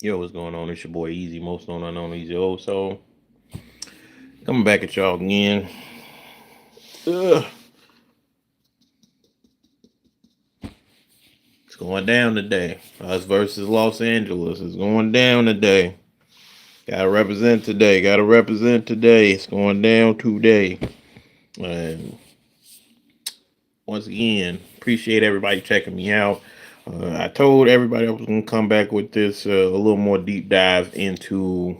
Yo, what's going on? It's your boy Easy, most known unknown EZ'er. So coming back at y'all again. Ugh, it's going down today. Us versus Los Angeles. It's going down today. Gotta represent today. Gotta represent today. It's going down today. And once again, appreciate everybody checking me out. I told everybody I was gonna come back with this a little more deep dive into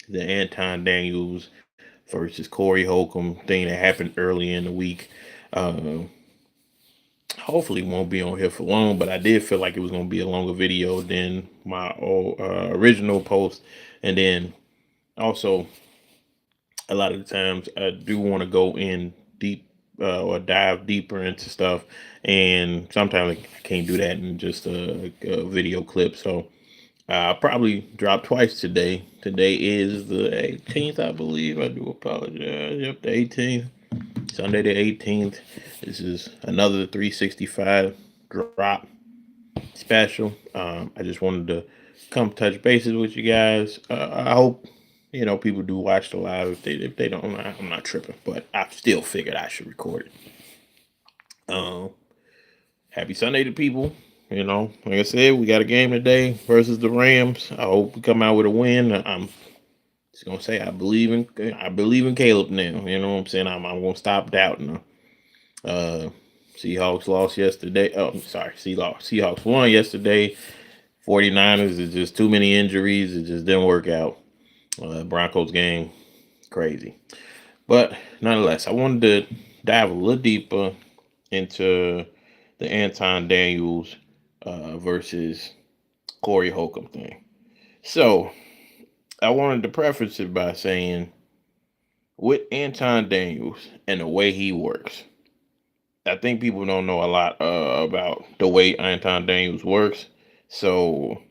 the Anton Daniels versus Corey Holcomb thing that happened early in the week. Uh, Hopefully won't be on here for long, but I did feel like it was going to be a longer video than my original post. And then also, a lot of the times I do want to go in deep or dive deeper into stuff, and sometimes I can't do that in just a video clip. So I'll probably drop twice today. Today is the 18th, I believe. I do apologize. Yep, the 18th. Sunday the 18th. This is another 365 drop special. I just wanted to come touch bases with you guys. I hope people do watch the live. If they don't, I'm not tripping. But I still figured I should record it. Happy Sunday to people. Like I said, we got a game today versus the Rams. I hope we come out with a win. I'm just gonna say I believe in Caleb now. You know what I'm saying? I'm gonna stop doubting him. Uh, Seahawks lost yesterday. Oh, I'm sorry, Seahawks won yesterday. 49ers is just too many injuries. It just didn't work out. Broncos game, crazy. But nonetheless, I wanted to dive a little deeper into the Anton Daniels versus Corey Holcomb thing. So I wanted to preface it by saying, with Anton Daniels and the way he works, I think people don't know a lot about the way Anton Daniels works. So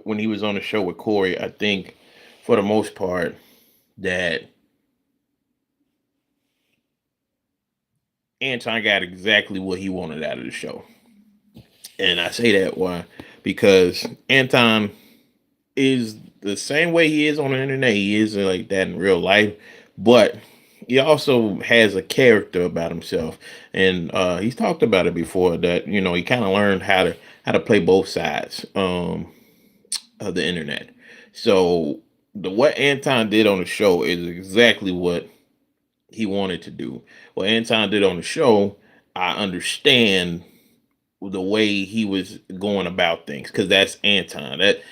when he was on the show with Corey, I think for the most part that Anton got exactly what he wanted out of the show. And I say that why? Because Anton is the same way he is on the internet. He is like that in real life, but he also has a character about himself, and he's talked about it before that he kind of learned how to play both sides of the internet. So what Anton did on the show is exactly what he wanted to do. What Anton did on the show, I understand the way he was going about things because that's Anton. That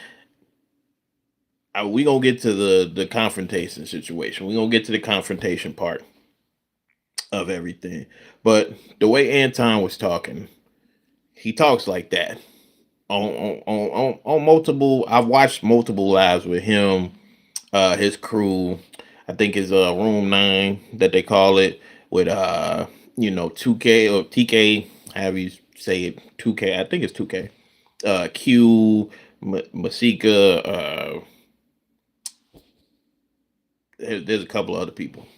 we gonna get to the confrontation situation. We gonna get to the confrontation part of everything. But the way Anton was talking, he talks like that on multiple. I've watched multiple lives with him, his crew. I think it's Room 9 that they call it with 2K or TK. However you say it, 2K. I think it's 2K. Q, Masika. There's a couple of other people,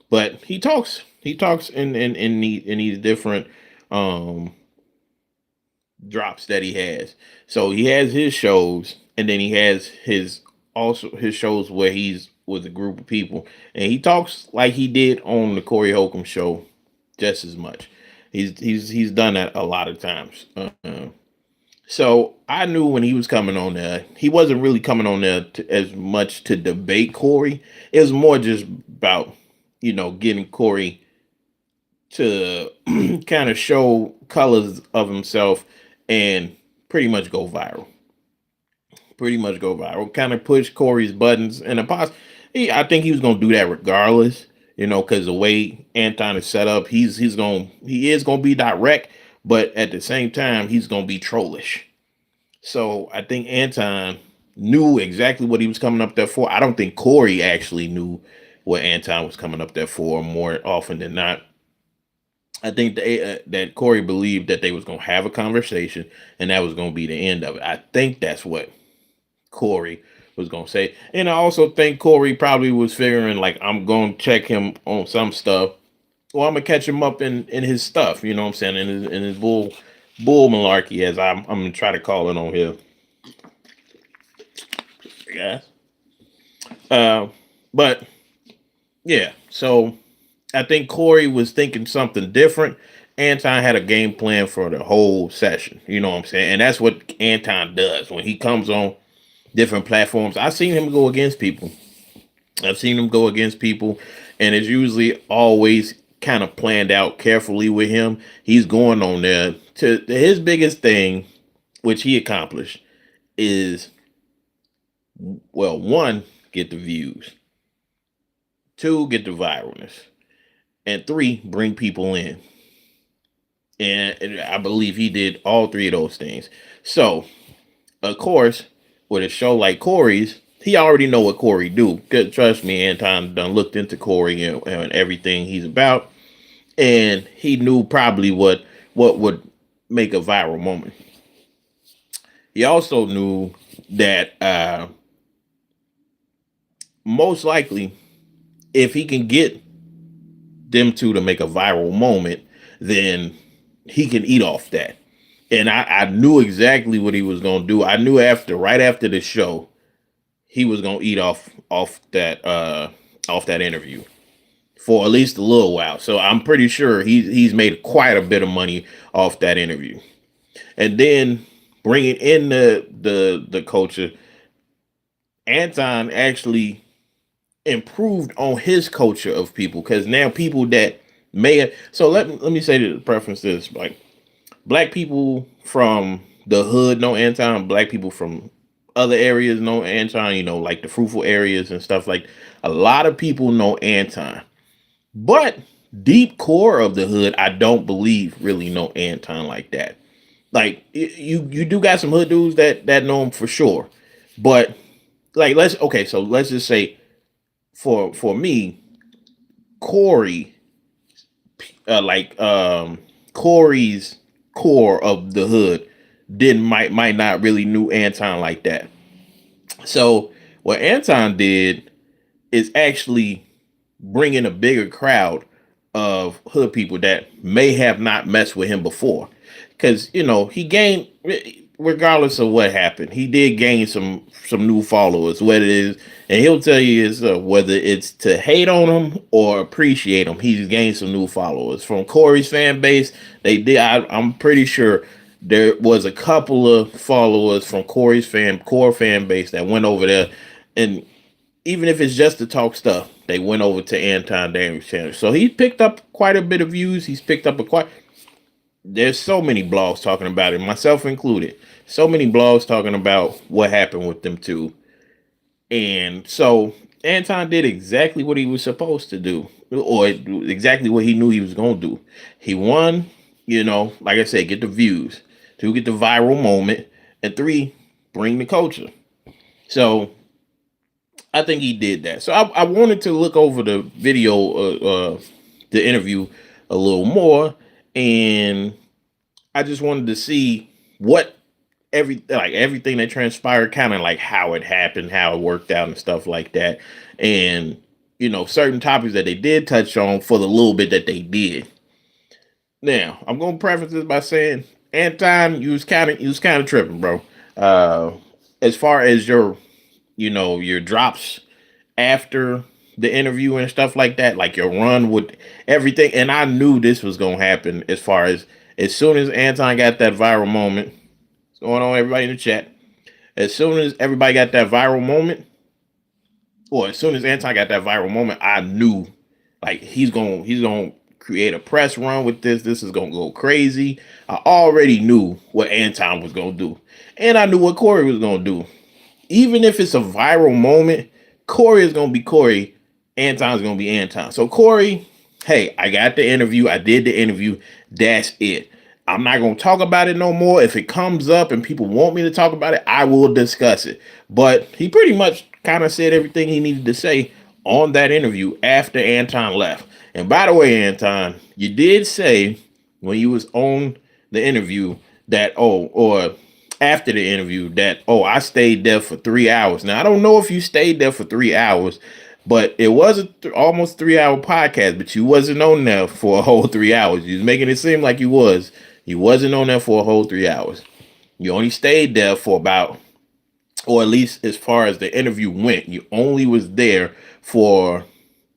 but he talks in these different um drops that he has. So he has his shows, and then he has his shows where he's with a group of people, and he talks like he did on the Corey Holcomb show just as much. He's done that a lot of times. So I knew when he was coming on there, he wasn't really coming on there as much to debate Corey. It was more just about getting Corey to kind of show colors of himself and pretty much go viral. Pretty much go viral. Kind of push Corey's buttons and I think he was gonna do that regardless. Because the way Anton is set up, he is gonna be direct, but at the same time, he's gonna be trollish. So I think Anton knew exactly what he was coming up there for. I don't think Corey actually knew what Anton was coming up there for more often than not. I think that Corey believed that they was gonna have a conversation, and that was gonna be the end of it. I think that's what Corey was gonna say, and I also think Corey probably was figuring like I'm gonna check him on some stuff, or I'm gonna catch him up in his stuff. You know what I'm saying? In his bull malarkey, as I'm gonna try to call it on here. guys. Uh, but yeah, so I think Corey was thinking something different. Anton had a game plan for the whole session. You know what I'm saying? And that's what Anton does when he comes on different platforms. I've seen him go against people. I've seen him go against people, and it's usually always kind of planned out carefully with him. He's going on there to his biggest thing, which he accomplished, is well, one, get the views, two, get the viralness, and three, bring people in. And I believe he did all three of those things. So, of course, with a show like Corey's, he already know what Corey do. Cause trust me, Anton done looked into Corey and everything he's about, and he knew probably what would make a viral moment. He also knew that most likely, if he can get them two to make a viral moment, then he can eat off that. And I knew exactly what he was gonna do. I knew right after the show, he was gonna eat off that interview for at least a little while. So I'm pretty sure he's made quite a bit of money off that interview. And then bringing in the culture, Anton actually improved on his culture of people, because now people that may have, so let me say to preference this, like, black people from the hood know Anton, black people from other areas know Anton, like the fruitful areas and stuff. Like, a lot of people know Anton, but deep core of the hood, I don't believe really know Anton like that. Like, you do got some hood dudes that know him for sure, but like, so let's just say for me, Corey, Corey's core of the hood didn't might not really knew Anton like that. So what Anton did is actually bring in a bigger crowd of hood people that may have not messed with him before, because he gained, regardless of what happened, he did gain some new followers. Whether it is, and he'll tell you, is whether it's to hate on him or appreciate him, he's gained some new followers from Corey's fan base. They did. I'm pretty sure there was a couple of followers from Corey's core fan base that went over there, and even if it's just to talk stuff, they went over to Anton Daniels' channel. So he picked up quite a bit of views. He's picked up there's so many blogs talking about it, myself included. So many blogs talking about what happened with them two. And so Anton did exactly what he was supposed to do, or exactly what he knew he was going to do. He won, like I said, get the views. Two, get the viral moment. And three, bring the culture. So I think he did that. So I wanted to look over the video, the interview a little more. And I just wanted to see what everything that transpired, kind of like how it happened, how it worked out and stuff like that. And, certain topics that they did touch on for the little bit that they did. Now, I'm going to preface this by saying, Anton, you was kind of tripping, bro. As far as your drops after the interview and stuff like that, like your run with everything. And I knew this was going to happen as soon as Anton got that viral moment. What's going on, everybody in the chat? As soon as everybody got that viral moment, or as soon as Anton got that viral moment, I knew, like, he's going to create a press run with this. This is going to go crazy. I already knew what Anton was going to do. And I knew what Corey was going to do. Even if it's a viral moment, Corey is going to be Corey. Anton's going to be Anton. So Corey, hey, I got the interview. I did the interview. That's it. I'm not going to talk about it no more. If it comes up and people want me to talk about it, I will discuss it. But he pretty much kind of said everything he needed to say on that interview after Anton left. And by the way, Anton, you did say when you was on the interview that, or after the interview that, I stayed there for 3 hours. Now, I don't know if you stayed there for 3 hours, but it was almost 3 hour podcast, but you wasn't on there for a whole 3 hours. You was making it seem like you was. You wasn't on there for a whole 3 hours. You only stayed there for about or at least as far as the interview went, you only was there for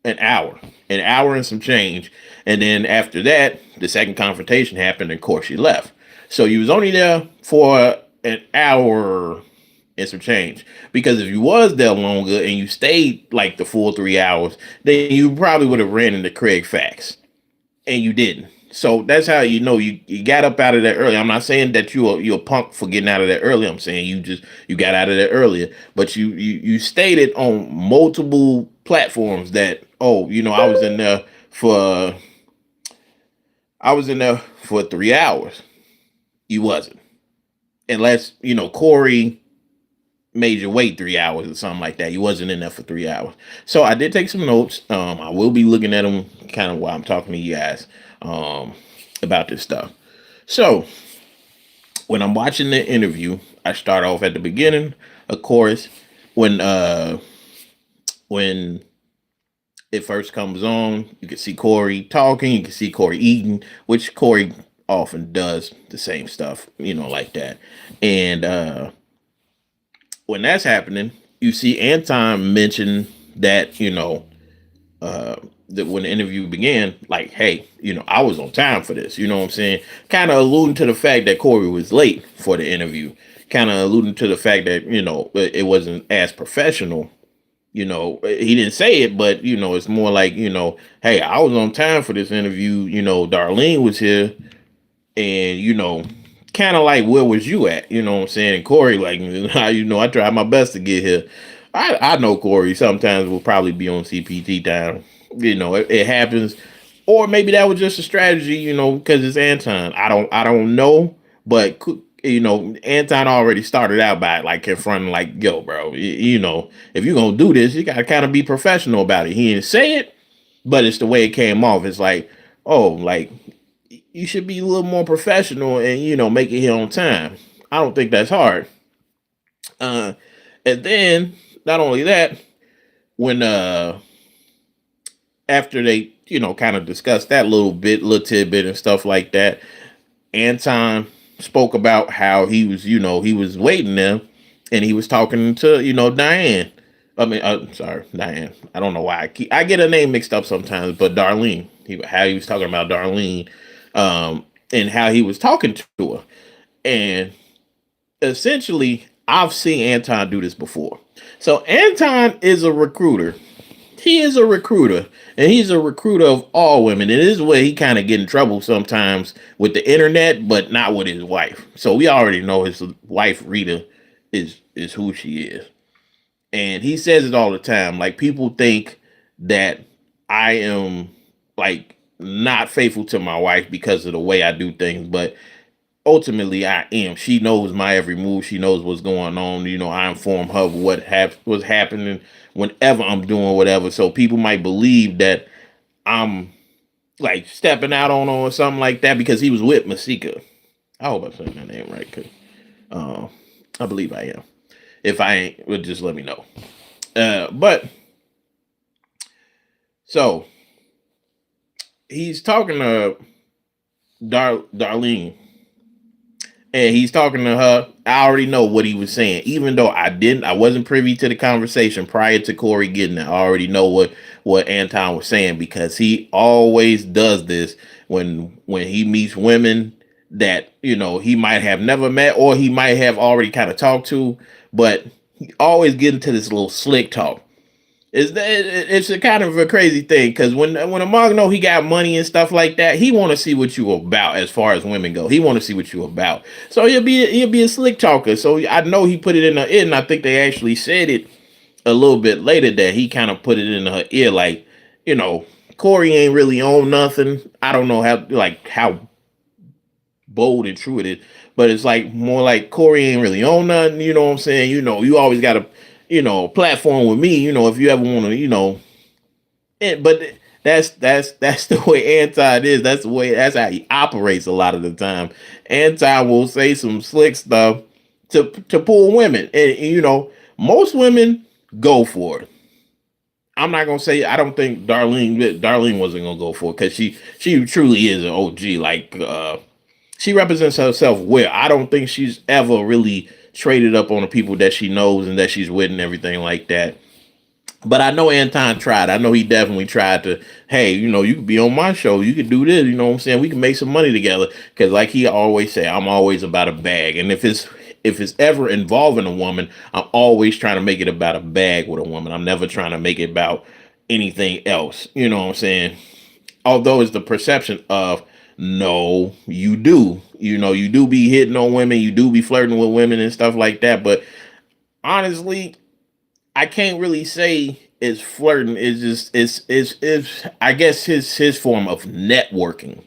an hour and some change. And then after that, the second confrontation happened, and of course she left. So you was only there for an hour and some change. Because if you was there longer and you stayed like the full 3 hours, then you probably would have ran into Craig Facts, and you didn't. So that's how you know you got up out of there early. I'm not saying that you're a punk for getting out of there early. I'm saying you got out of there earlier, but you stated on multiple platforms that, oh, for I was in there for 3 hours. You wasn't, unless Corey made you wait 3 hours or something like that. You wasn't in there for 3 hours. So I did take some notes. I will be looking at them kind of while I'm talking to you guys about this stuff. So when I'm watching the interview, I start off at the beginning, of course, when it first comes on, you can see Corey talking, you can see Corey eating, which Corey often does the same stuff, like that. And when that's happening, you see Anton mention that, that when the interview began, like, hey, I was on time for this. You know what I'm saying? Kind of alluding to the fact that Corey was late for the interview. Kind of alluding to the fact that, it wasn't as professional. He didn't say it, but, it's more like, hey, I was on time for this interview. Darlene was here, and, kind of like, where was you at? You know what I'm saying? And Corey, like, I tried my best to get here. I know Corey sometimes will probably be on CPT time. It happens. Or maybe that was just a strategy, because it's Anton. I don't know, but Anton already started out by like confronting, like, yo, bro, if you're gonna do this, you gotta kind of be professional about it. He didn't say it, but it's the way it came off. It's like, oh, like, you should be a little more professional and make it here on time. I don't think that's hard. And then not only that, when after they kind of discussed that little tidbit and stuff like that, Anton spoke about how he was waiting there, and he was talking to Diane. Sorry, Diane. I don't know why I get a name mixed up sometimes, but Darlene. How he was talking about Darlene, and how he was talking to her, and essentially, I've seen Anton do this before. So Anton is a recruiter. He is a recruiter, and he's a recruiter of all women. And this is where he kind of get in trouble sometimes with the internet, but not with his wife. So we already know his wife Rita is who she is, and he says it all the time. Like, people think that I am like not faithful to my wife because of the way I do things, but ultimately I am. She knows my every move. She knows what's going on. I inform her of what's happening whenever I'm doing whatever. So people might believe that I'm like stepping out on her or something like that because he was with Masika. I hope I'm saying that name right. Cause, I believe I am. If I ain't, well, just let me know. But so he's talking to Darlene. And he's talking to her. I already know what he was saying, even though I wasn't privy to the conversation prior to Corey getting there. I already know what Anton was saying, because he always does this when he meets women that he might have never met, or he might have already kind of talked to, but he always get into this little slick talk. It's a kind of a crazy thing, because when a mug know he got money and stuff like that, he want to see what you about. As far as women go, he want to see what you about. So he'll be a slick talker. So I know he put it in her ear, and I think they actually said it a little bit later that he kind of put it in her ear, like, Corey ain't really on nothing. I don't know how bold and true it is, but it's like more like Corey ain't really on nothing. You know what I'm saying? You always got to platform with me, if you ever want to, but that's the way Anton is. That's how he operates a lot of the time. Anton will say some slick stuff to pull women, and most women go for it. I'm not gonna say I don't think Darlene wasn't gonna go for it, because she truly is an OG. Like, she represents herself well. I don't think she's ever really traded up on the people that she knows and that she's with and everything like that. But I know Anton tried. I know he definitely tried to, hey, you could be on my show. You could do this. You know what I'm saying? We can make some money together. Because like he always say, I'm always about a bag. And if it's ever involving a woman, I'm always trying to make it about a bag with a woman. I'm never trying to make it about anything else. You know what I'm saying? Although it's the perception of, no, you do. You do be hitting on women. You do be flirting with women and stuff like that. But honestly, I can't really say it's flirting. It's just it's I guess his form of networking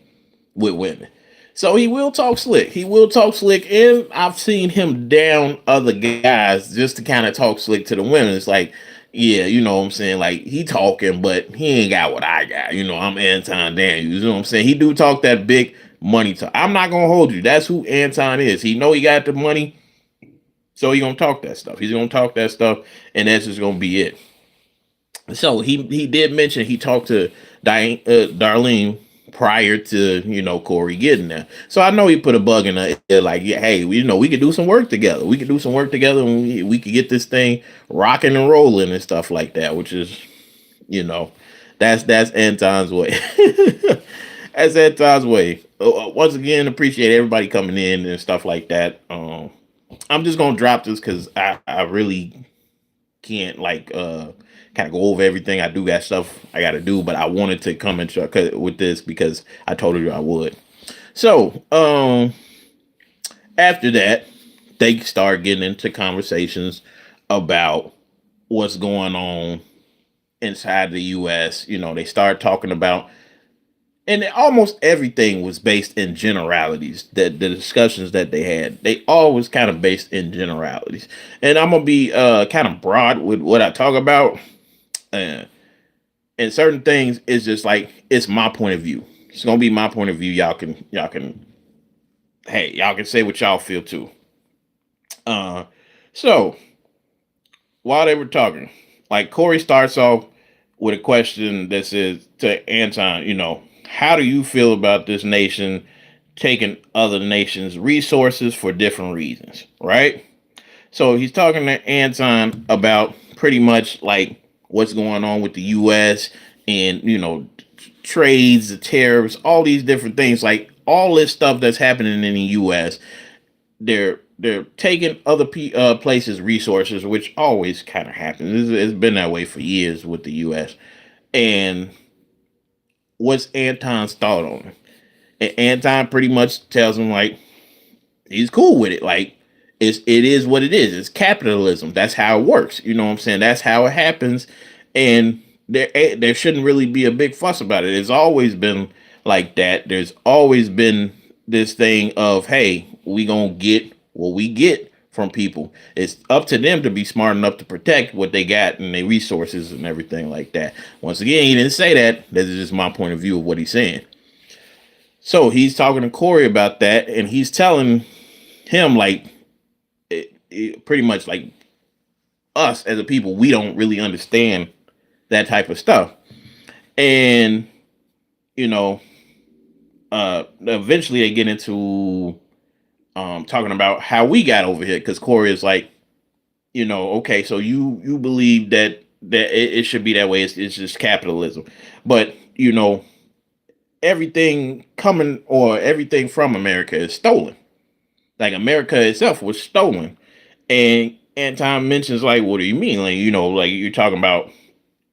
with women. So he will talk slick. He will talk slick, and I've seen him down other guys just to kind of talk slick to the women. It's like, yeah, you know what I'm saying? Like he talking, but he ain't got what I got. I'm Anton Daniels. You know what I'm saying? He do talk that big money talk. I'm not gonna hold you. That's who Anton is. He know he got the money. So he gonna talk that stuff. He's gonna talk that stuff, and that's just gonna be it. So he did mention he talked to Darlene prior to Corey getting there. So I know he put a bug in her ear, like, yeah, hey, we could do some work together. We could do some work together, and we could get this thing rocking and rolling and stuff like that. Which is, that's Anton's way. That's Anton's way. Once again, appreciate everybody coming in and stuff like that. I'm just gonna drop this because I really can't kind of go over everything. I do got stuff I got to do, but I wanted to come and with this because I told you I would. So after that, they start getting into conversations about what's going on inside the U.S. They start talking about, and almost everything was based in generalities. That the discussions that they had, they always kind of based in generalities. And I'm gonna be kind of broad with what I talk about. And certain things is just like it's my point of view. It's gonna be my point of view. Y'all can say what y'all feel too. So while they were talking, like Corey starts off with a question that says to Anton, how do you feel about this nation taking other nations' resources for different reasons, right? So he's talking to Anton about pretty much like what's going on with the U.S. and, trades, the tariffs, all these different things, like all this stuff that's happening in the U.S. They're taking other places' resources, which always kind of happens. It's been that way for years with the U.S. And what's Anton's thought on it? And Anton pretty much tells him like he's cool with it. Like it is what it is. It's capitalism. That's how it works. You know what I'm saying? That's how it happens. And there shouldn't really be a big fuss about it. It's always been like that. There's always been this thing of, hey, we gonna get what we get from people. It's up to them to be smart enough to protect what they got and their resources and everything like that. Once again, he didn't say that. This is just my point of view of what he's saying. So he's talking to Corey about that, and he's telling him like pretty much like us as a people, we don't really understand that type of stuff. And eventually they get into talking about how we got over here, because Corey is like, okay, so you believe that it should be that way. It's just capitalism, but everything coming or everything from America is stolen. Like America itself was stolen. And Anton mentions like, what do you mean? Like, like you're talking about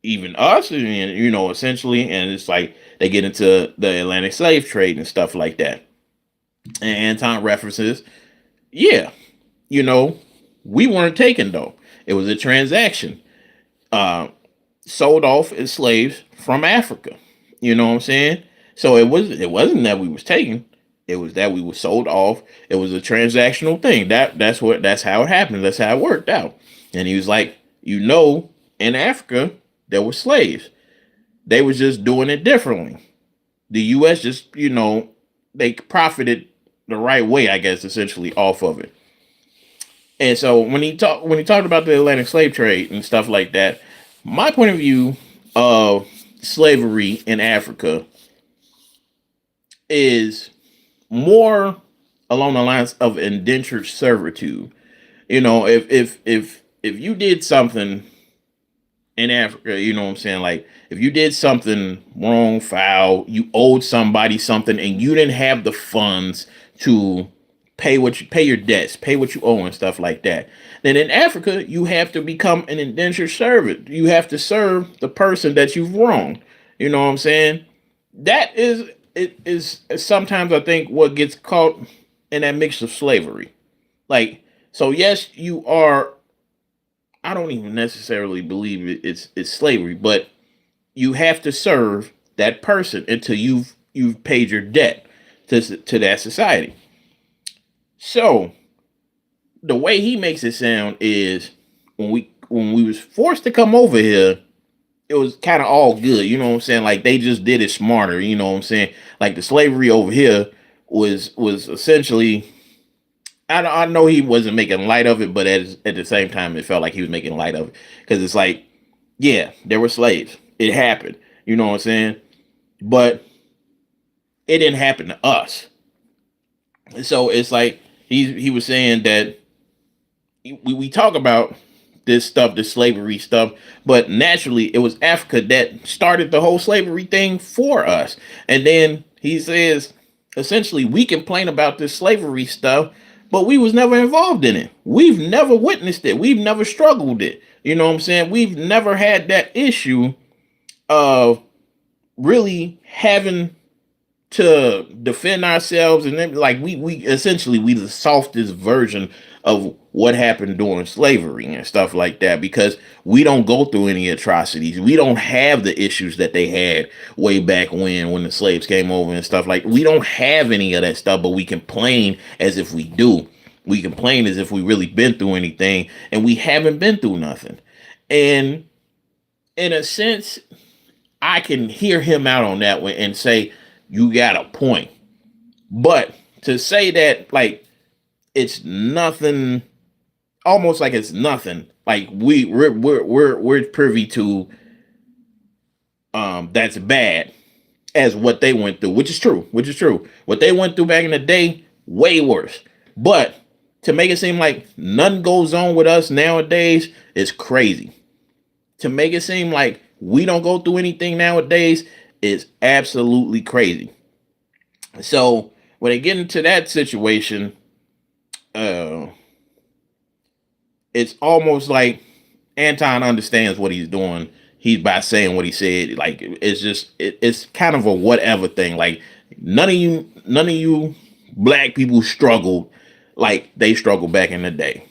even us, and essentially, and it's like they get into the Atlantic slave trade and stuff like that. And Anton references, yeah, we weren't taken though. It was a transaction. Sold off as slaves from Africa. You know what I'm saying? So it wasn't that we was taken. It was that we were sold off. It was a transactional thing. That's how it happened. That's how it worked out. And he was like, in Africa there were slaves. They was just doing it differently. The U.S. just, they profited the right way, I guess, essentially off of it. And so when he talked about the Atlantic slave trade and stuff like that, my point of view of slavery in Africa is more along the lines of indentured servitude. You know, if you did something in Africa, you know what I'm saying? Like if you did something wrong, foul, you owed somebody something and you didn't have the funds to pay your debts, pay what you owe and stuff like that. Then in Africa, you have to become an indentured servant. You have to serve the person that you've wronged. You know what I'm saying? That is it is sometimes I think what gets caught in that mix of slavery. Like, so yes, you are, I don't even necessarily believe it's slavery, but you have to serve that person until you've paid your debt to that society. So the way he makes it sound is when we was forced to come over here, it was kind of all good. You know what I'm saying? Like they just did it smarter. You know what I'm saying? Like the slavery over here was essentially. I know he wasn't making light of it, but at the same time, it felt like he was making light of it because it's like, yeah, there were slaves. It happened. You know what I'm saying? But it didn't happen to us. So it's like he was saying that we talk about this stuff, this slavery stuff, but naturally it was Africa that started the whole slavery thing for us. And then he says essentially we complain about this slavery stuff, but we was never involved in it. We've never witnessed it. We've never struggled it. You know what I'm saying? We've never had that issue of really having to defend ourselves, and then like we essentially we the softest version of what happened during slavery and stuff like that because we don't go through any atrocities. We don't have the issues that they had way back when the slaves came over and stuff. Like we don't have any of that stuff, but we complain as if we do. We complain as if we really been through anything, and we haven't been through nothing. And in a sense, I can hear him out on that one and say, you got a point. But to say that like it's nothing, almost like it's nothing, like we're privy to that's bad as what they went through, which is true, What they went through back in the day, way worse. But to make it seem like nothing goes on with us nowadays is crazy. To make it seem like we don't go through anything nowadays is absolutely crazy. So when they get into that situation, uh, it's almost like Anton understands what he's doing. He's by saying what he said. Like it's just it's kind of a whatever thing. Like none of you black people struggled like they struggled back in the day.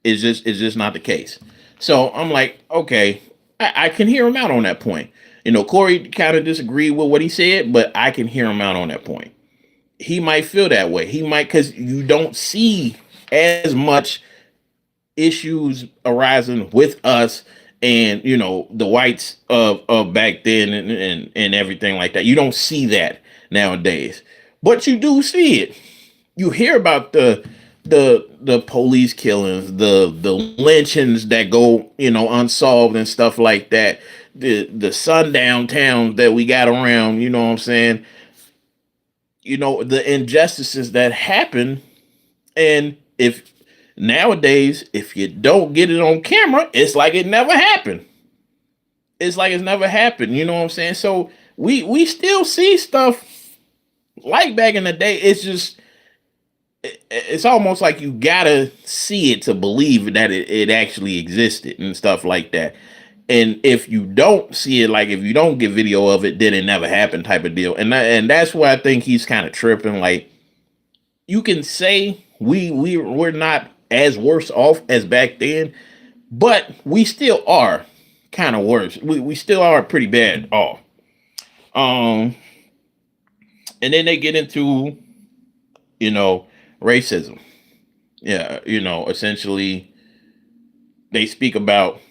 It's just not the case. So I'm like, okay, I can hear him out on that point. You know, Corey kind of disagreed with what he said, but I can hear him out on that point. He might feel that way. He might, because you don't see as much issues arising with us and the whites of back then and everything like that. You don't see that nowadays, but you do see it. You hear about the police killings, the lynchings that go unsolved and stuff like that. The sundown towns that we got around, you know what I'm saying? The injustices that happen. And if nowadays, if you don't get it on camera, it's like it never happened. It's like it's never happened. You know what I'm saying? So we still see stuff like back in the day. It's just it's almost like you gotta see it to believe that it actually existed and stuff like that. And if you don't see it, like if you don't get video of it, then it never happened type of deal. And that's why I think he's kind of tripping. Like you can say we're not as worse off as back then, but we still are kind of worse. We still are pretty bad off. Um, and then they get into racism. Yeah, essentially they speak about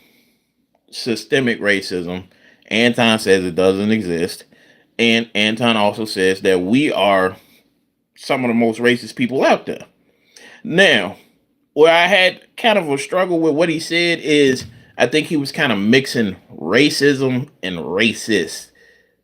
systemic racism. Anton says it doesn't exist. And Anton also says that we are some of the most racist people out there. Now, where I had kind of a struggle with what he said is I think he was kind of mixing racism and racist.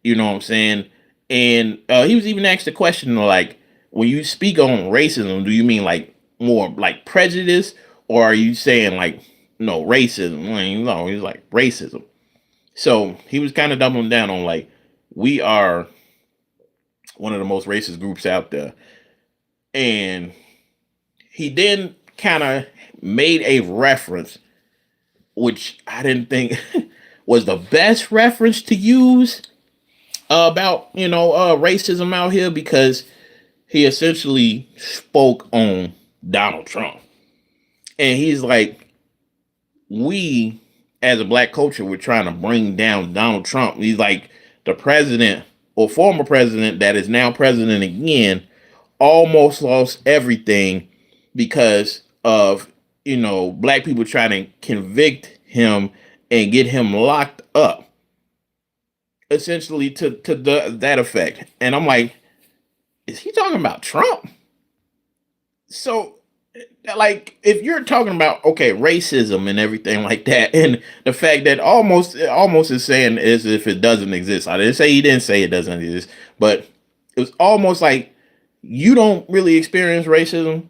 You know what I'm saying? And he was even asked the question like, when you speak on racism, do you mean like more like prejudice or are you saying like no racism? No, he's like racism. So he was kind of doubling down on like we are one of the most racist groups out there, and he then kind of made a reference which I didn't think was the best reference to use about racism out here, because he essentially spoke on Donald Trump, and he's like, we as a black culture, we're trying to bring down Donald Trump. He's like, the president or former president that is now president again almost lost everything because of black people trying to convict him and get him locked up, essentially to that effect. And I'm like, is he talking about Trump? So, like, if you're talking about racism and everything like that, and the fact that almost is saying as if it doesn't exist. I didn't say he didn't say it doesn't exist, but it was almost like you don't really experience racism.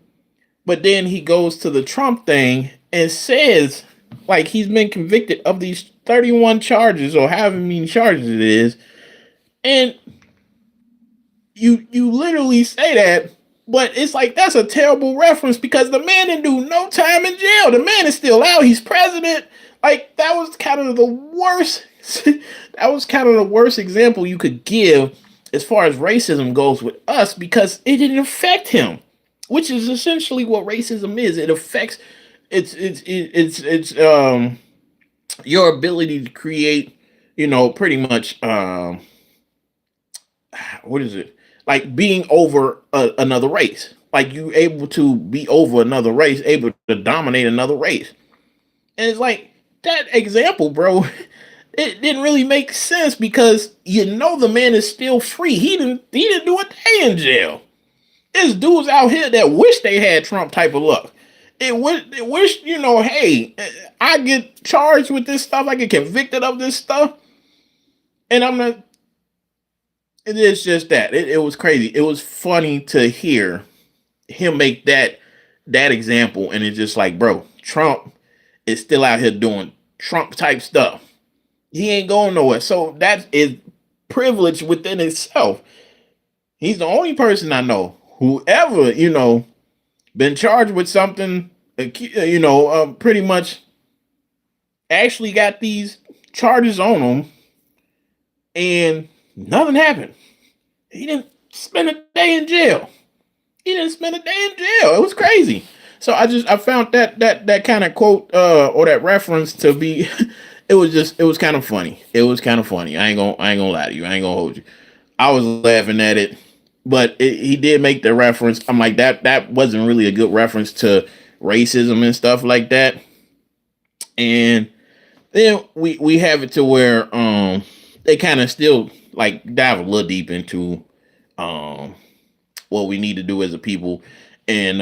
But then he goes to the Trump thing and says, like, he's been convicted of these 31 charges or however many charges it is, and you literally say that. But it's like, that's a terrible reference because the man didn't do no time in jail. The man is still out. He's president. Like, that was kind of the worst. That was kind of the worst example you could give as far as racism goes with us, because it didn't affect him, which is essentially what racism is. It affects it's your ability to create, pretty much what is it? Like being over another race. Like you able to be over another race, able to dominate another race. And it's like that example, bro, it didn't really make sense because the man is still free. He didn't do a day in jail. There's dudes out here that wish they had Trump type of luck. It wish, hey, I get charged with this stuff, I get convicted of this stuff, and I'm not. It's just that it was crazy. It was funny to hear him make that example, and it's just like, bro, Trump is still out here doing Trump type stuff. He ain't going nowhere. So that is privilege within itself. He's the only person I know who ever, been charged with something, pretty much actually got these charges on him, and nothing happened. He didn't spend a day in jail. It was crazy. So I found that kind of quote or that reference to be it was kind of funny. It was kind of funny. I ain't gonna lie to you. I ain't gonna hold you. I was laughing at it, but he did make the reference. I'm like, that wasn't really a good reference to racism and stuff like that. And then we have it to where they kind of still like dive a little deep into what we need to do as a people, and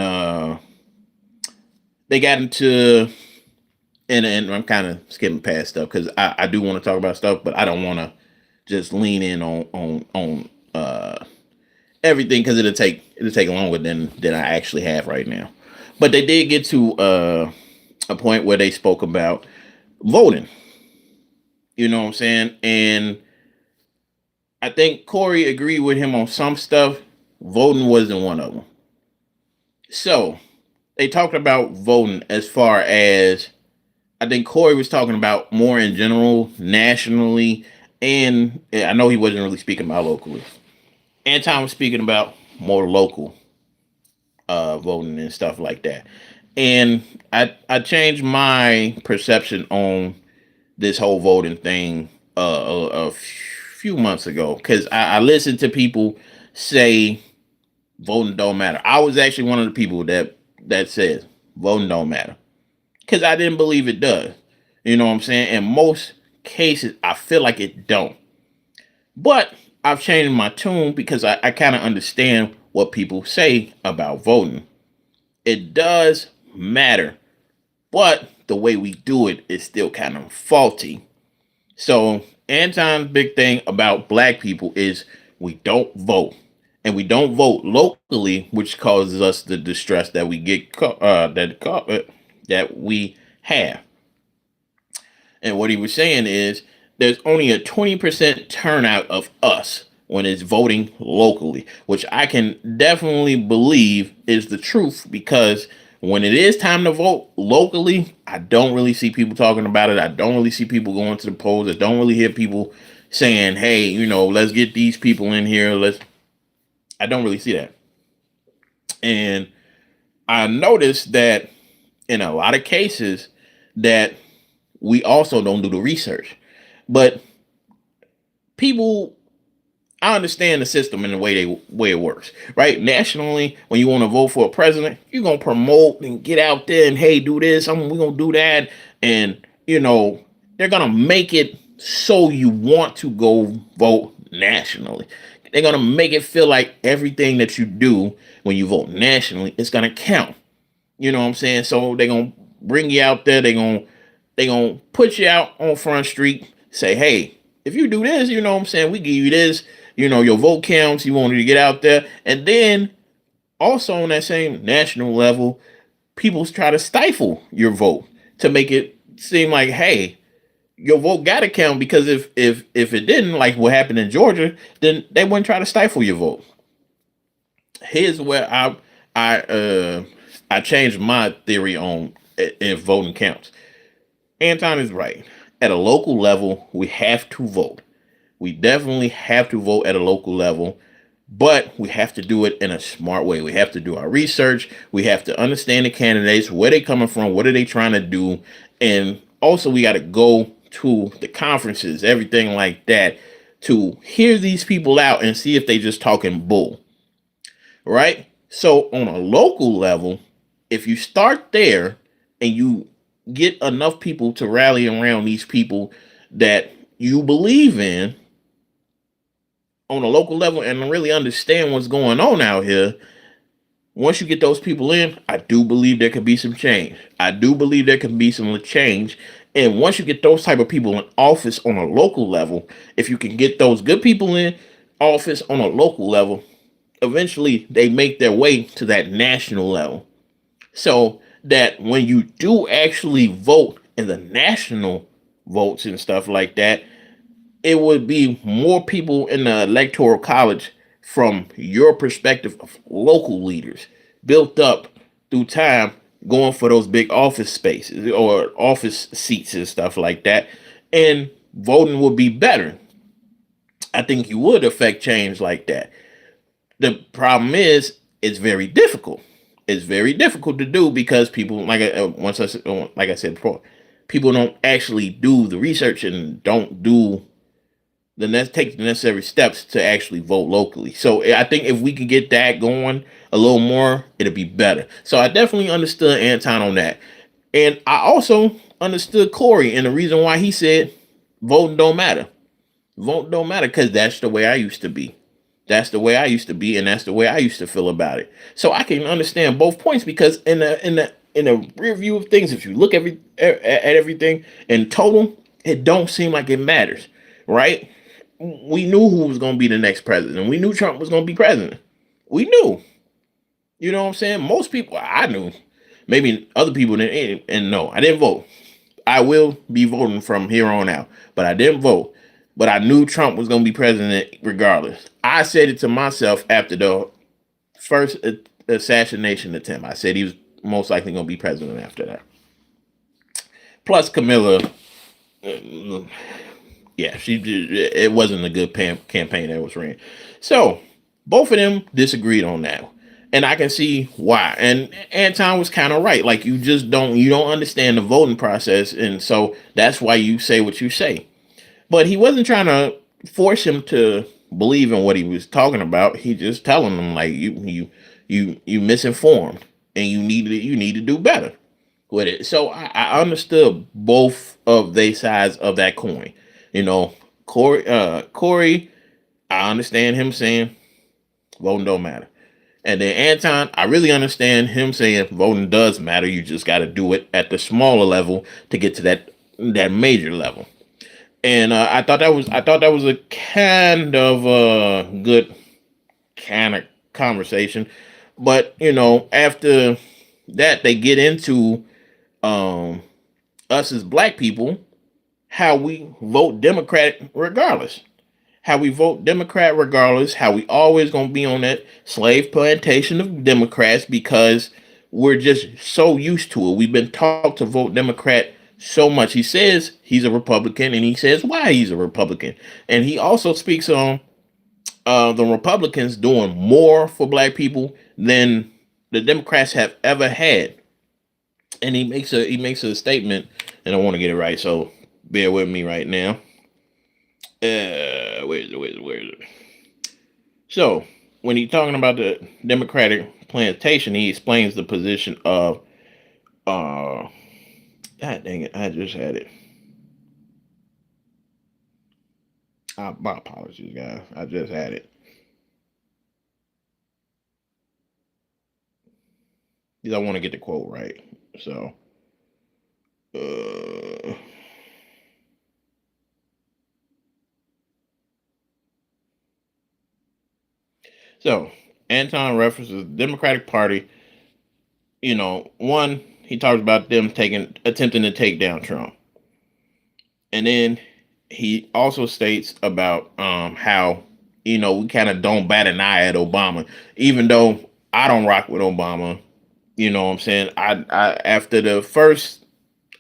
they got into and I'm kind of skipping past stuff because I do want to talk about stuff, but I don't want to just lean in on everything because it'll take longer than I actually have right now. But they did get to a point where they spoke about voting. You know what I'm saying? And I think Corey agreed with him on some stuff. Voting wasn't one of them. So they talked about voting as far as, I think Corey was talking about more in general, nationally, and I know he wasn't really speaking about locally. Anton was speaking about more local voting and stuff like that. And I changed my perception on this whole voting thing a few months ago, because I listened to people say voting don't matter. I was actually one of the people that says voting don't matter, because I didn't believe it does. You know what I'm saying? In most cases, I feel like it don't. But I've changed my tune because I kind of understand what people say about voting. It does matter, but the way we do it is still kind of faulty. So Anton's big thing about black people is we don't vote. And we don't vote locally, which causes us the distress that we get that we have. And what he was saying is there's only a 20% turnout of us when it's voting locally, which I can definitely believe is the truth, because when it is time to vote locally, I don't really see people talking about it. I don't really see people going to the polls. I don't really hear people saying, hey, let's get these people in here. I don't really see that. And I noticed that in a lot of cases that we also don't do the research. But people, I understand the system and the way it works, right? Nationally, when you want to vote for a president, you're gonna promote and get out there and, hey, do this. We're gonna do that, and they're gonna make it so you want to go vote nationally. They're gonna make it feel like everything that you do when you vote nationally is gonna count. You know what I'm saying? So they're gonna bring you out there. They gonna put you out on Front Street. Say, hey, if you do this, you know what I'm saying, we give you this. Your vote counts. You wanted to get out there, and then also on that same national level, people try to stifle your vote to make it seem like, hey, your vote got to count, because if it didn't, like what happened in Georgia, then they wouldn't try to stifle your vote. Here's where I changed my theory on if voting counts. Anton is right. At a local level, we have to vote. We definitely have to vote at a local level, but we have to do it in a smart way. We have to do our research. We have to understand the candidates, where they coming from, what are they trying to do, and also we got to go to the conferences, everything like that, to hear these people out and see if they just talking bull, right? So on a local level, if you start there and you get enough people to rally around these people that you believe in on a local level and really understand what's going on out here, once you get those people in, I do believe there could be some change. I do believe there can be some change. And once you get those type of people in office on a local level, if you can get those good people in office on a local level, eventually they make their way to that national level. So that when you do actually vote in the national votes and stuff like that, it would be more people in the electoral college from your perspective of local leaders built up through time, going for those big office spaces or office seats and stuff like that, and voting would be better. I think you would affect change like that. The problem is it's very difficult. It's very difficult to do because people, like I said before, people don't actually do the research and don't do take the necessary steps to actually vote locally. So I think if we could get that going a little more, it'll be better. So I definitely understood Anton on that. And I also understood Corey and the reason why he said voting don't matter. Vote don't matter, because that's the way I used to be. That's the way I used to be, and that's the way I used to feel about it. So I can understand both points, because in the rear view of things, if you look at everything in total, it don't seem like it matters, right? We knew who was going to be the next president. We knew Trump was going to be president. We knew. You know what I'm saying? Most people, I knew. Maybe other people didn't. And no, I didn't vote. I will be voting from here on out. But I didn't vote. But I knew Trump was going to be president regardless. I said it to myself after the first assassination attempt. I said he was most likely going to be president after that. Plus Camilla, yeah, it wasn't a good campaign that was ran. So both of them disagreed on that, and I can see why. And Anton was kind of right. Like, you don't understand the voting process, and so that's why you say what you say. But he wasn't trying to force him to believe in what he was talking about. He just telling them, like, you misinformed, and you need to do better with it. So I understood both of their sides of that coin. Corey, I understand him saying voting don't matter. And then Anton, I really understand him saying voting does matter. You just got to do it at the smaller level to get to that major level. And I thought that was a kind of good kind of conversation. But after that, they get into um us as black people, how we vote Democrat regardless. How we vote Democrat regardless, how we always gonna be on that slave plantation of Democrats because we're just so used to it. We've been taught to vote Democrat so much. He says he's a Republican and he says why he's a Republican. And he also speaks on the Republicans doing more for black people than the Democrats have ever had. And he makes a statement, and I want to get it right, so bear with me right now. Where is it? So when he's talking about the Democratic plantation, he explains the position of God dang it, I just had it. My apologies, guys. I just had it. Because I want to get the quote right. So uh so Anton references the Democratic Party. One, he talks about them attempting to take down Trump. And then he also states about how we kind of don't bat an eye at Obama, even though I don't rock with Obama. You know what I'm saying? I after the first,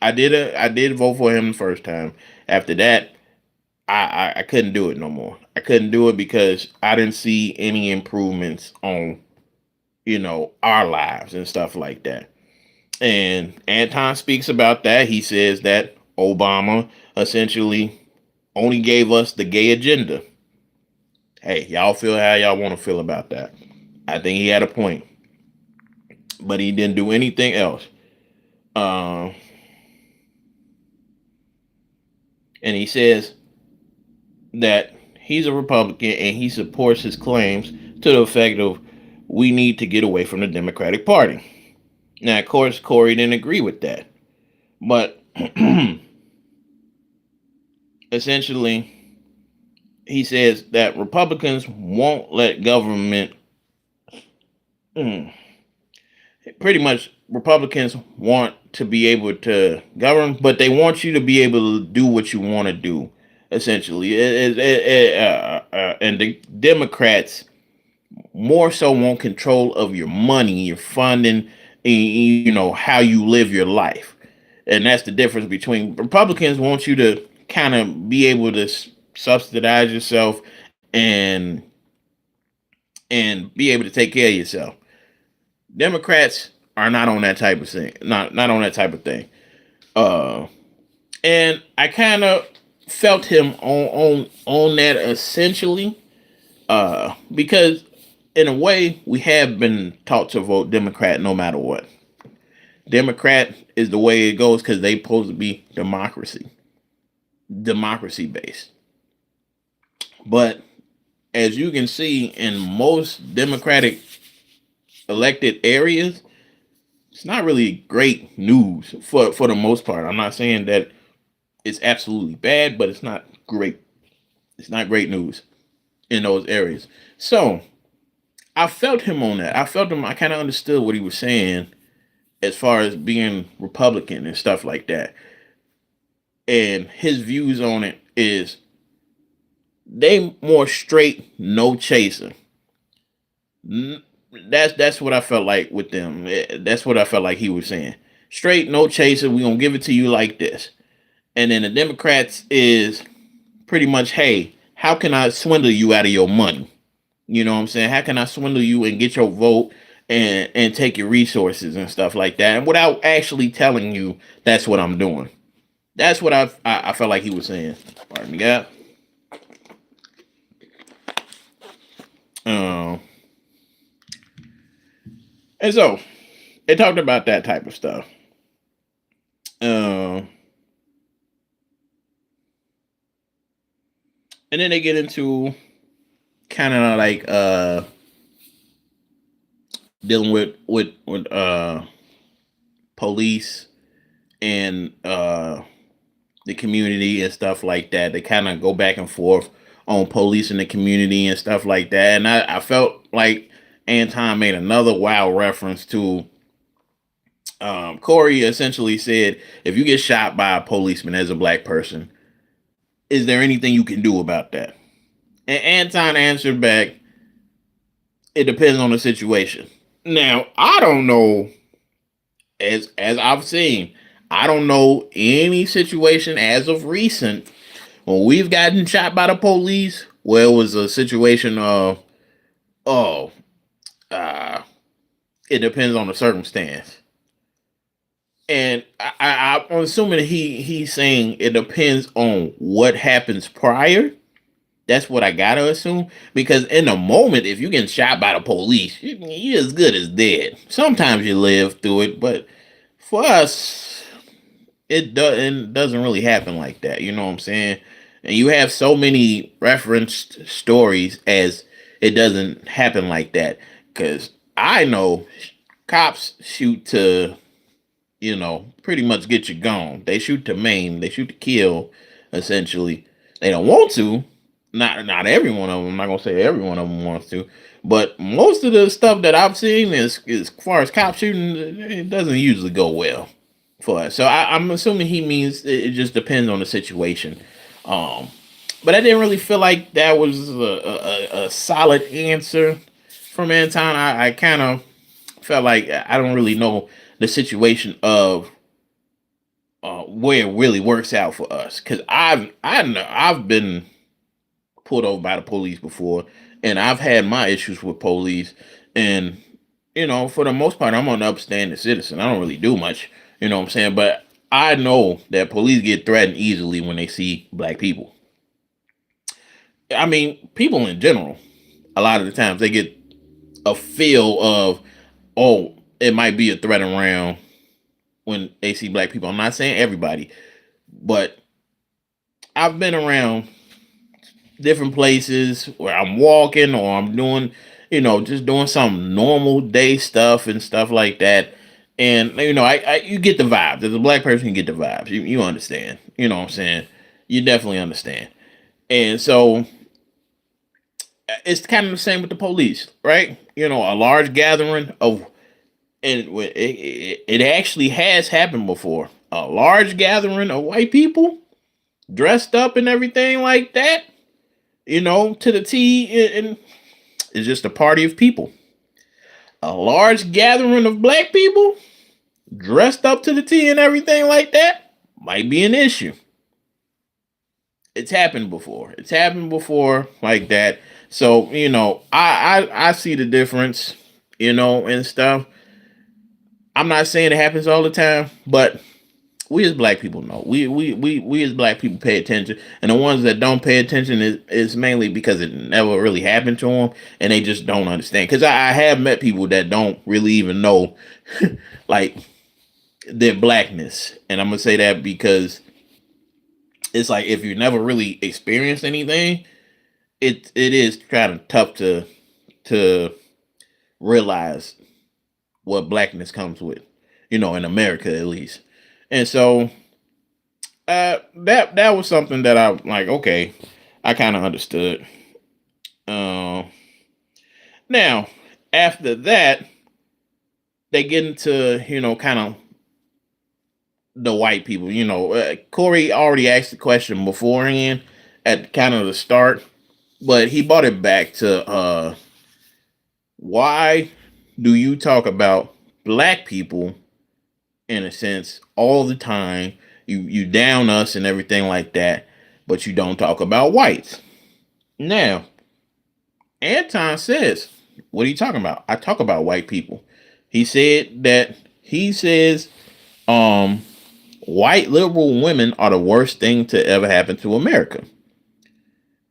I did vote for him the first time. After that, I couldn't do it no more. I couldn't do it because I didn't see any improvements on our lives and stuff like that. And Anton speaks about that. He says that Obama essentially only gave us the gay agenda. Hey, y'all feel how y'all want to feel about that. I think he had a point, but he didn't do anything else. Um, and he says that he's a Republican and he supports his claims to the effect of we need to get away from the Democratic Party. Now, of course, Corey didn't agree with that, but essentially, he says that Republicans won't let government. Mm, Pretty much, Republicans want to be able to govern, but they want you to be able to do what you want to do. Essentially, and the Democrats more so want control of your money, your funding, how you live your life, and that's the difference between Republicans want you to kind of be able to subsidize yourself and be able to take care of yourself. Democrats are not on that type of thing. Not on that type of thing. Uh, and I kind of felt him on that essentially. Because in a way we have been taught to vote Democrat no matter what. Democrat is the way it goes because they supposed to be democracy based. But as you can see in most Democratic elected areas, it's not really great news for the most part. I'm not saying that it's absolutely bad, but it's not great. It's not great news in those areas. So I felt him on that. I felt him. I kind of understood what he was saying as far as being Republican and stuff like that. And his views on it is they more straight, no chaser. That's what I felt like with them. That's what I felt like he was saying. Straight, no chaser. We gonna give it to you like this. And then the Democrats is pretty much, hey, how can I swindle you out of your money? You know what I'm saying? How can I swindle you and get your vote and take your resources and stuff like that, and without actually telling you that's what I'm doing? That's what I felt like he was saying. Pardon me, God. Um, and so they talked about that type of stuff. Um, and then they get into kind of like dealing with police and the community and stuff like that. They kind of go back and forth on police in the community and stuff like that. And I felt like Anton made another wild reference to Corey essentially said, if you get shot by a policeman as a black person, is there anything you can do about that? And Anton answered back, it depends on the situation. Now, I don't know, as I've seen, I don't know any situation as of recent when we've gotten shot by the police where it was a situation of, oh, uh, it depends on the circumstance. And I'm assuming he's saying it depends on what happens prior. That's what I gotta assume. Because in the moment, if you're getting shot by the police, you're as good as dead. Sometimes you live through it, but for us, it doesn't really happen like that. You know what I'm saying? And you have so many referenced stories as it doesn't happen like that. Because I know cops shoot to, pretty much get you gone. They shoot to maim, they shoot to kill, essentially. They don't want to. Not every one of them. I'm not gonna say every one of them wants to, but most of the stuff that I've seen is as far as cop shooting, it doesn't usually go well for us. So I'm assuming he means it just depends on the situation. Um, but I didn't really feel like that was a solid answer from Anton. I kind of felt like I don't really know the situation of where it really works out for us, because I've been pulled over by the police before, and I've had my issues with police, and for the most part, I'm an upstanding citizen. I don't really do much, you know what I'm saying, but I know that police get threatened easily when they see black people. I mean, people in general, a lot of the times they get a feel of, oh, it might be a threat around when they see black people. I'm not saying everybody, but I've been around different places where I'm walking or I'm doing, just doing some normal day stuff and stuff like that. And I you get the vibes. As a black person, you get the vibes. You understand. You know what I'm saying? You definitely understand. And so it's kind of the same with the police, right? A large gathering of, and it actually has happened before. A large gathering of white people dressed up and everything like that, to the T, and it's just a party of people. A large gathering of black people dressed up to the T and everything like that might be an issue. It's happened before. It's happened before like that. So, I see the difference, and stuff. I'm not saying it happens all the time, but we as black people know. We as black people pay attention, and the ones that don't pay attention is mainly because it never really happened to them, and they just don't understand. Because I have met people that don't really even know, like, their blackness, and I'm gonna say that because it's like if you never really experienced anything, it is kind of tough to realize what blackness comes with, in America at least. And so that was something that I like. Okay, I kind of understood. Uh, Now after that, they get into kind of the white people. Corey already asked the question beforehand at kind of the start, but he brought it back to why do you talk about black people in a sense all the time? You down us and everything like that, but you don't talk about whites. Now, Anton says, what are you talking about? I talk about white people. He said that he says um white liberal women are the worst thing to ever happen to America.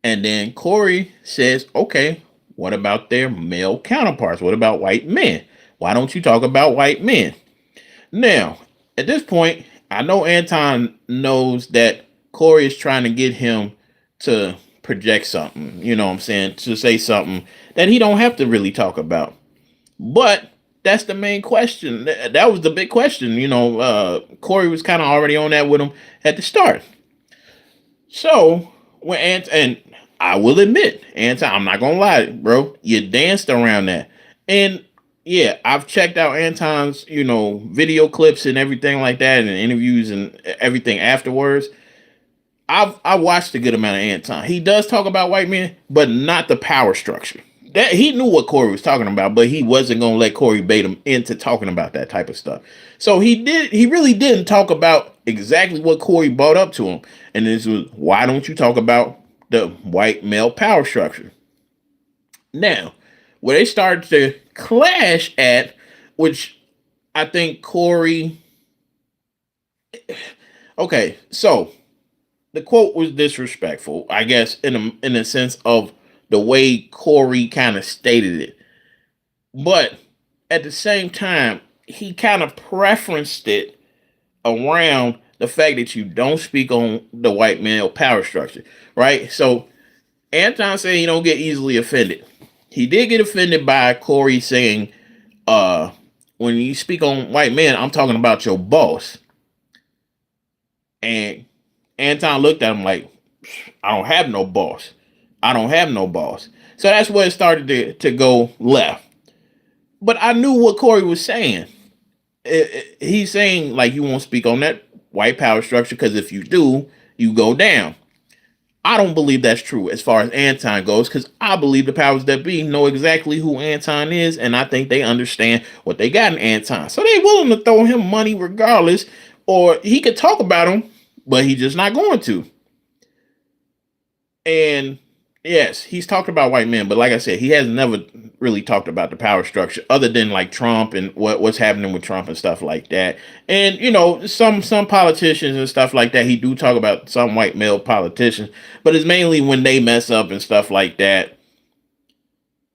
And then Corey says, okay, what about their male counterparts? What about white men? Why don't you talk about white men? Now, at this point, I know Anton knows that Corey is trying to get him to project something, you know what I'm saying, to say something that he don't have to really talk about. But that's the main question. That was the big question. Corey was kind of already on that with him at the start. So when and I will admit, Anton, I'm not gonna lie, bro, you danced around that. And yeah, I've checked out Anton's, video clips and everything like that, and interviews and everything afterwards. I watched a good amount of Anton. He does talk about white men, but not the power structure. That he knew what Corey was talking about, but he wasn't gonna let Corey bait him into talking about that type of stuff. So he really didn't talk about exactly what Corey brought up to him. And this was, why don't you talk about the white male power structure? Now, where they started to clash at, which I think Corey. Okay, so the quote was disrespectful, I guess, in a sense of the way Corey kind of stated it. But at the same time, he kind of preferenced it around the fact that you don't speak on the white male power structure, right? So Anton said he don't get easily offended. He did get offended by Corey saying, when you speak on white men, I'm talking about your boss. And Anton looked at him like, I don't have no boss. I don't have no boss. So that's where it started to go left. But I knew what Corey was saying. He's saying, like, you won't speak on that white power structure because if you do, you go down. I don't believe that's true as far as Anton goes, because I believe the powers that be know exactly who Anton is, and I think they understand what they got in Anton. So they're willing to throw him money regardless, or he could talk about him, but he's just not going to. And yes, he's talked about white men, but like I said, he has never really talked about the power structure other than like Trump and what's happening with Trump and stuff like that. And some politicians and stuff like that. He do talk about some white male politicians, but it's mainly when they mess up and stuff like that.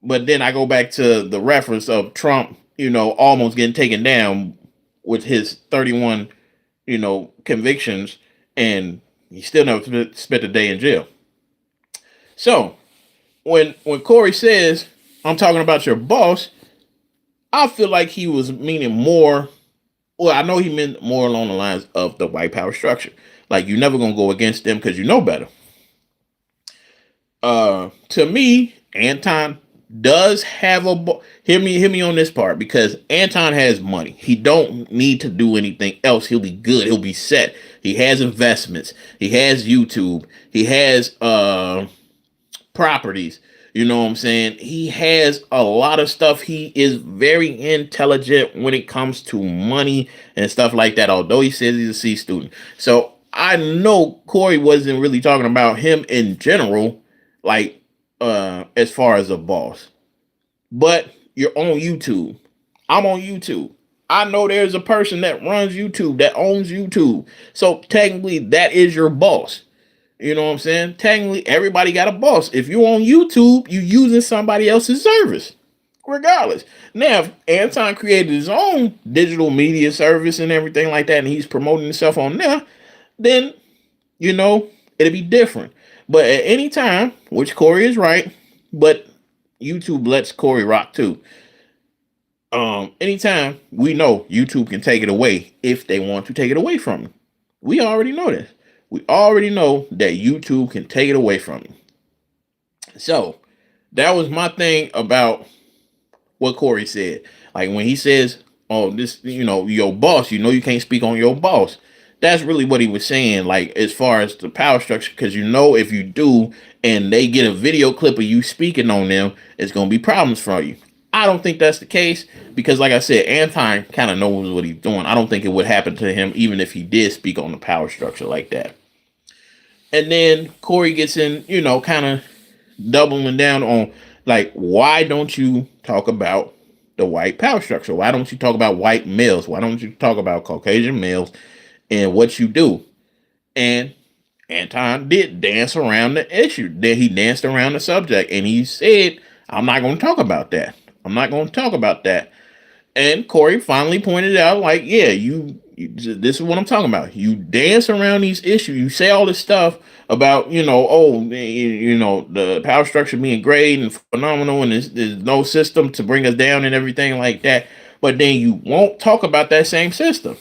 But then I go back to the reference of Trump, almost getting taken down with his 31, convictions, and he still never spent a day in jail. So when Corey says, I'm talking about your boss, I feel like he was meaning more. Well, I know he meant more along the lines of the white power structure. Like, you're never gonna go against them because you know better. To me, Anton does have hear me on this part, because Anton has money. He don't need to do anything else. He'll be good. He'll be set. He has investments. He has YouTube. He has properties. You know what I'm saying? He has a lot of stuff. He is very intelligent when it comes to money and stuff like that, although he says he's a C student. So I know Corey wasn't really talking about him in general, like as far as a boss. But you're on YouTube. I'm on YouTube. I know there's a person that runs YouTube, that owns YouTube. So technically that is your boss. You know what I'm saying? Technically, everybody got a boss. If you're on YouTube, you're using somebody else's service, regardless. Now, if Anton created his own digital media service and everything like that, and he's promoting himself on there, then, it'll be different. But at any time, which Corey is right, but YouTube lets Corey rock too. Anytime, we know YouTube can take it away if they want to take it away from him. We already know this. We already know that YouTube can take it away from you. So that was my thing about what Corey said. Like when he says, oh, this, your boss, you can't speak on your boss. That's really what he was saying, like as far as the power structure, because if you do and they get a video clip of you speaking on them, it's going to be problems for you. I don't think that's the case because, like I said, Anton kind of knows what he's doing. I don't think it would happen to him even if he did speak on the power structure like that. And then Corey gets in, kind of doubling down on, like, why don't you talk about the white power structure? Why don't you talk about white males? Why don't you talk about Caucasian males and what you do? And Anton did dance around the issue. Then he danced around the subject and he said, I'm not going to talk about that. I'm not going to talk about that. And Corey finally pointed out, like, yeah, this is what I'm talking about. You dance around these issues. You say all this stuff about, the power structure being great and phenomenal, and there's no system to bring us down and everything like that. But then you won't talk about that same system.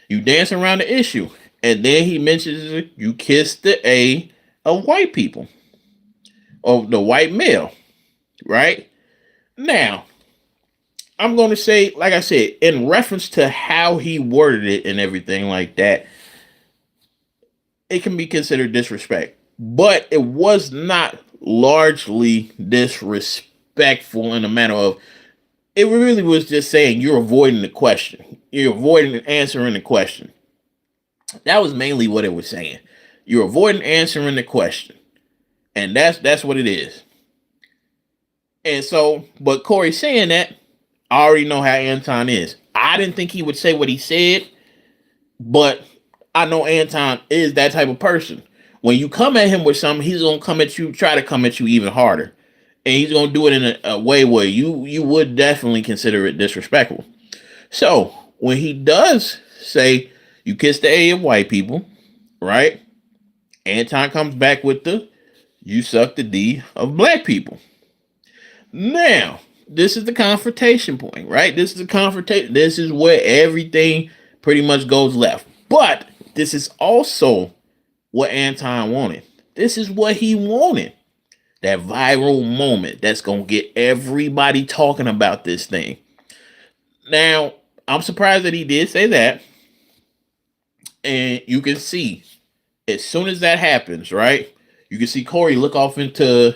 You dance around the issue. And then he mentions you kissed the A of white people, of the white male, right? Now, I'm going to say, like I said, in reference to how he worded it and everything like that, it can be considered disrespect. But it was not largely disrespectful in the manner of, it really was just saying you're avoiding the question. You're avoiding answering the question. That was mainly what it was saying. You're avoiding answering the question. And that's what it is. And so, but Corey saying that, I already know how Anton is. I didn't think he would say what he said, but I know Anton is that type of person. When you come at him with something, he's gonna come at you, try to come at you even harder, and he's gonna do it in a way where you would definitely consider it disrespectful. So when he does say you kiss the A of white people, right? Anton comes back with the you suck the D of black people. Now, this is the confrontation point, right? This is the confrontation. This is where everything pretty much goes left. But this is also what Anton wanted. This is what he wanted. That viral moment that's going to get everybody talking about this thing. Now, I'm surprised that he did say that. And you can see, as soon as that happens, right? You can see Corey look off into,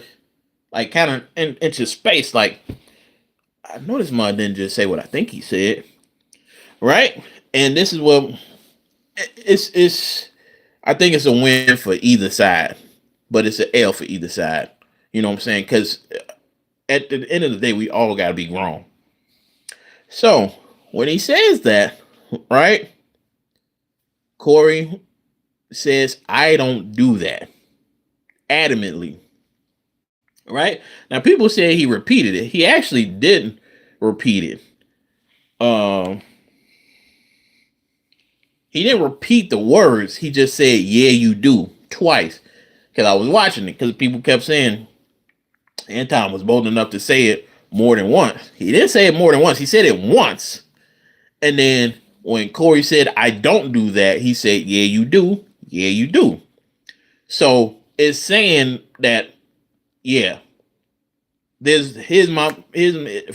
like, kind of into space, like, I know this man didn't just say what I think he said, right? And this is what it's. I think it's a win for either side, but it's an L for either side. You know what I'm saying? Because at the end of the day, we all got to be grown. So when he says that, right? Corey says, "I don't do that," adamantly. Right? Now, people say he repeated it. He actually didn't repeat it. He didn't repeat the words. He just said, "Yeah, you do," twice. Because I was watching it. Because people kept saying Anton was bold enough to say it more than once. He didn't say it more than once. He said it once. And then when Corey said, "I don't do that," he said, "Yeah, you do. Yeah, you do." So it's saying that, yeah, here's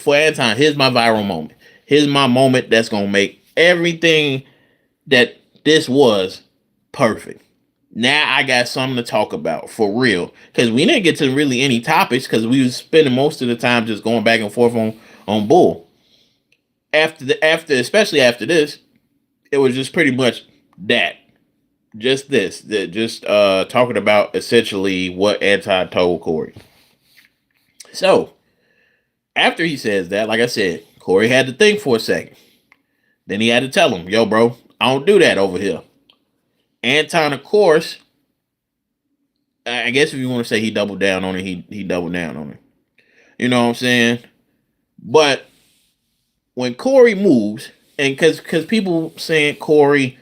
for Anton, here's my viral moment. Here's my moment that's gonna make everything that this was perfect. Now I got something to talk about for real. Because we didn't get to really any topics because we was spending most of the time just going back and forth on bull. Especially after this, it was just pretty much that. Just this. Just talking about essentially what Anton told Corey. So, after he says that, like I said, Corey had to think for a second. Then he had to tell him, "Yo, bro, I don't do that over here." Anton, of course, I guess if you want to say he doubled down on it, he doubled down on it. You know what I'm saying? But when Corey moves, and because people saying Corey,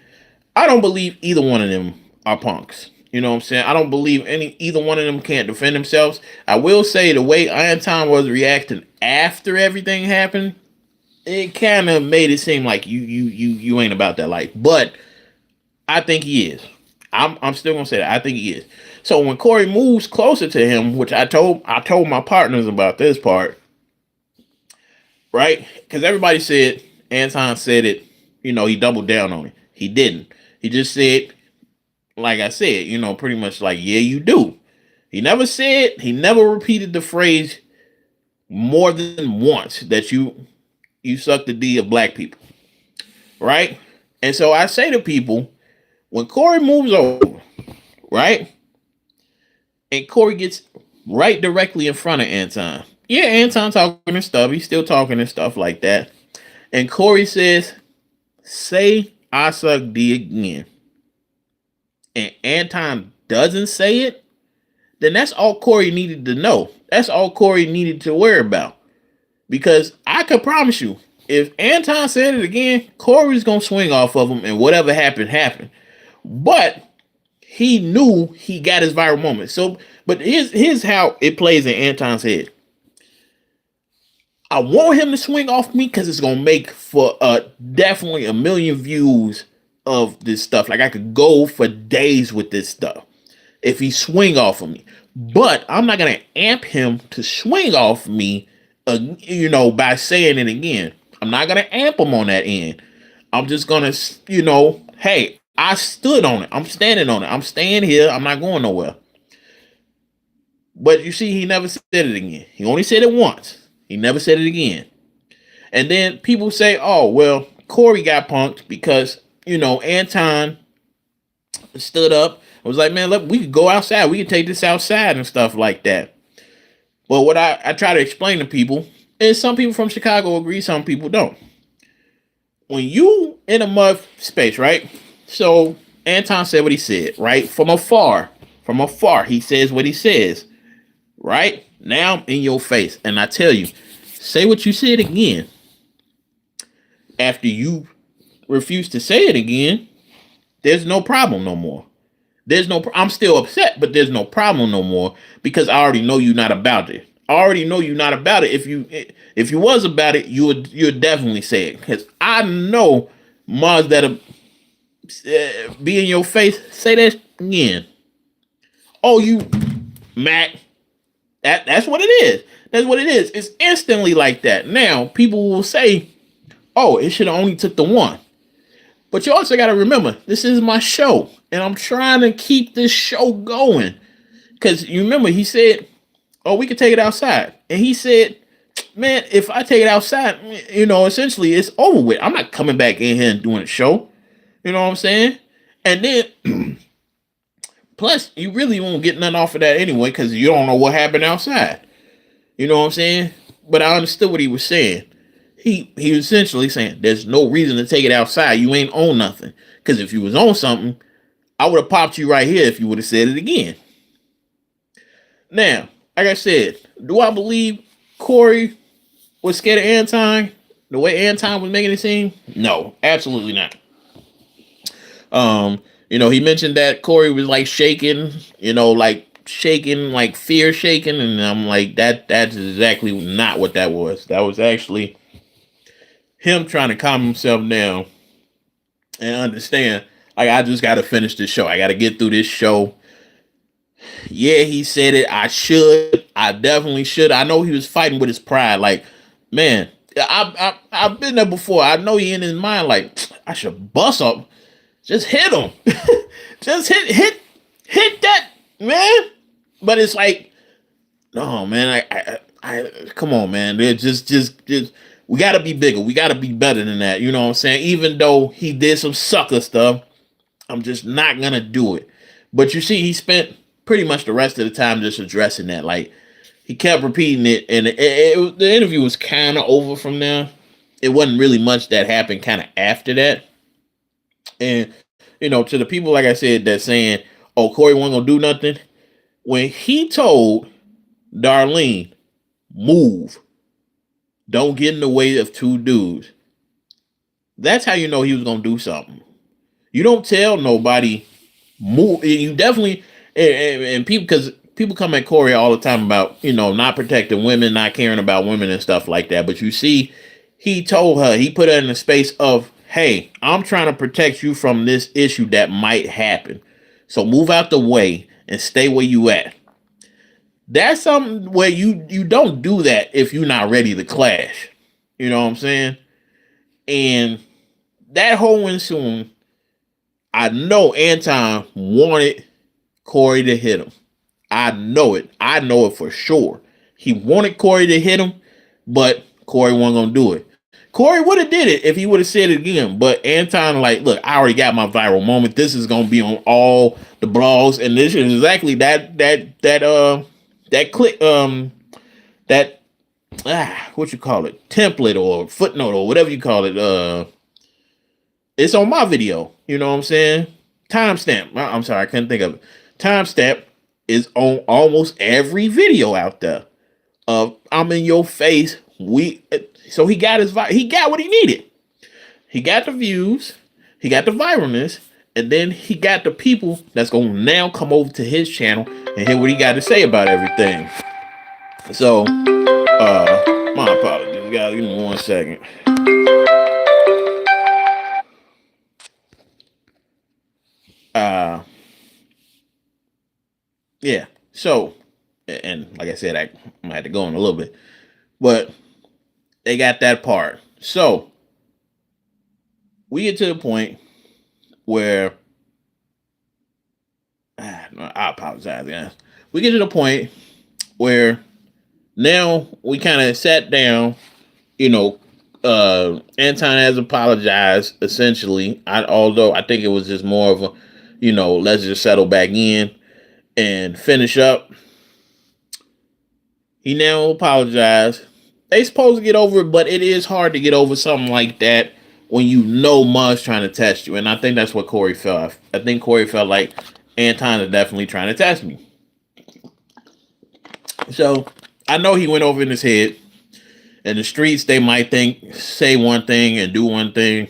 I don't believe either one of them are punks. You know what I'm saying? I don't believe either one of them can't defend themselves. I will say the way Anton was reacting after everything happened, it kind of made it seem like you ain't about that life. But I think he is. I'm still gonna say that. I think he is. So when Corey moves closer to him, which I told my partners about this part, right? Because everybody said Anton said it, he doubled down on it. He didn't. He just said, like I said, pretty much like, "Yeah, you do." He never repeated the phrase more than once that you suck the D of black people. Right? And so I say to people, when Corey moves over, right? And Corey gets right directly in front of Anton. Yeah, Anton talking and stuff. He's still talking and stuff like that. And Corey says, "Say I suck D again." And Anton doesn't say it, then that's all Corey needed to know. That's all Corey needed to worry about. Because I could promise you, if Anton said it again, Corey's going to swing off of him and whatever happened, happened. But he knew he got his viral moment. So, but here's how it plays in Anton's head. I want him to swing off me because it's going to make for definitely 1 million views of this stuff. Like I could go for days with this stuff if he swing off of me. But I'm not going to amp him to swing off me by saying it again. I'm not gonna amp him on that end. I'm just gonna, hey, I stood on it. I'm standing on it. I'm staying here. I'm not going nowhere. But you see, he never said it again. He only said it once. He never said it again. And then people say, oh, well, Corey got punked because, Anton stood up and was like, man, look, we could go outside. We could take this outside and stuff like that. But what I try to explain to people is some people from Chicago agree, some people don't. When you in a mud space, right? So Anton said what he said, right? From afar, he says what he says, right? Now I'm in your face. And I tell you, say what you said again. After you refuse to say it again, there's no problem no more. I'm still upset, but there's no problem no more because I already know you're not about it. I already know you're not about it. If you was about it, you'd definitely say it. Because I know mods that'll be in your face, say that again. Oh, you Mac. That's what it is. That's what it is. It's instantly like that. Now, people will say, oh, it should have only took the one. But you also got to remember, this is my show. And I'm trying to keep this show going. Because you remember, he said, oh, we could take it outside. And he said, man, if I take it outside, essentially it's over with. I'm not coming back in here and doing a show. You know what I'm saying? And then, plus, you really won't get nothing off of that anyway because you don't know what happened outside. You know what I'm saying? But I understood what he was saying. He was essentially saying there's no reason to take it outside. You ain't on nothing. Because if you was on something, I would have popped you right here if you would have said it again. Now, like I said, do I believe Corey was scared of Anton the way Anton was making it seem? No, absolutely not. He mentioned that Corey was like shaking, like fear shaking, and I'm like, that's exactly not what that was. That was actually him trying to calm himself down and understand, like, I just got to finish this show. I got to get through this show. Yeah, he said it. I should. I definitely should. I know he was fighting with his pride. Like, man, I've been there before. I know he in his mind like, I should bust up. Just hit him. Just hit that, man. But it's like, no, man. I come on, man. Just we gotta be bigger. We gotta be better than that. You know what I'm saying? Even though he did some sucker stuff, I'm just not gonna do it. But you see, he spent pretty much the rest of the time just addressing that. Like, he kept repeating it, and the interview was kind of over from there. It wasn't really much that happened kind of after that. And, to the people, like I said, that's saying, oh, Corey wasn't gonna do nothing. When he told Darlene, move, don't get in the way of two dudes, that's how you know he was gonna do something. You don't tell nobody, move. You definitely, and people, because people come at Corey all the time about, not protecting women, not caring about women and stuff like that. But you see, he told her, he put her in the space of, hey, I'm trying to protect you from this issue that might happen. So move out the way and stay where you at. That's something where you don't do that if you're not ready to clash. You know what I'm saying? And that whole ensuing, I know Anton wanted Corey to hit him. I know it. I know it for sure. He wanted Corey to hit him, but Corey wasn't going to do it. Corey would have did it if he would have said it again. But Anton, like, look, I already got my viral moment. This is going to be on all the blogs. And this is exactly that click, what you call it? Template or footnote or whatever you call it. It's on my video. You know what I'm saying? Timestamp. I'm sorry, I couldn't think of it. Timestamp is on almost every video out there. I'm in your face. So he got he got what he needed. He got the views, he got the viralness, and then he got the people that's gonna now come over to his channel and hear what he got to say about everything. So, my apologies, guys. Give me 1 second. Yeah. So, and like I said, I might have to go on a little bit. But they got that part. So we get to the point where I apologize, guys. We get to the point where now we kind of sat down. You know, Anton has apologized essentially. Although I think it was just more of a, let's just settle back in and finish up. He now apologized. They supposed to get over it, but it is hard to get over something like that when you know Mud's trying to test you. And I think that's what Corey felt. I think Corey felt like Anton is definitely trying to test me. So I know he went over in his head. In the streets, they might say one thing and do one thing.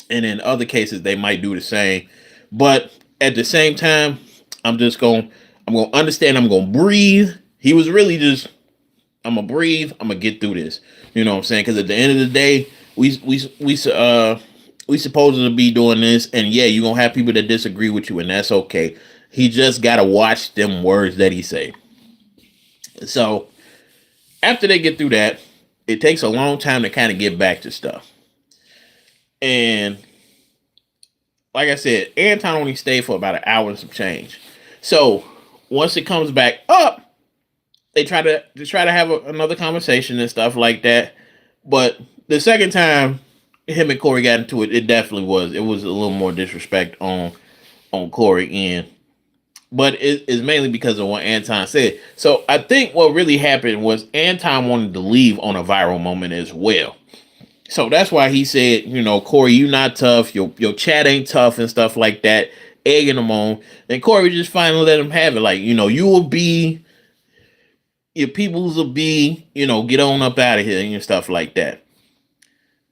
And in other cases, they might do the same. But at the same time, I'm going to understand. I'm going to breathe. He was really just, I'm going to breathe. I'm going to get through this. You know what I'm saying? Because at the end of the day, we supposed to be doing this. And yeah, you're going to have people that disagree with you. And that's okay. He just got to watch them words that he say. So after they get through that, it takes a long time to kind of get back to stuff. And like I said, Anton only stayed for about an hour and some change. So once it comes back up, they try to have another conversation and stuff like that. But the second time him and Corey got into it, it definitely was. It was a little more disrespect on Corey end. But it's mainly because of what Anton said. So I think what really happened was Anton wanted to leave on a viral moment as well. So that's why he said, Corey, you not tough. Your chat ain't tough and stuff like that. Egging him on. And Corey just finally let him have it. Like, you will be, your peoples will be, get on up out of here and stuff like that.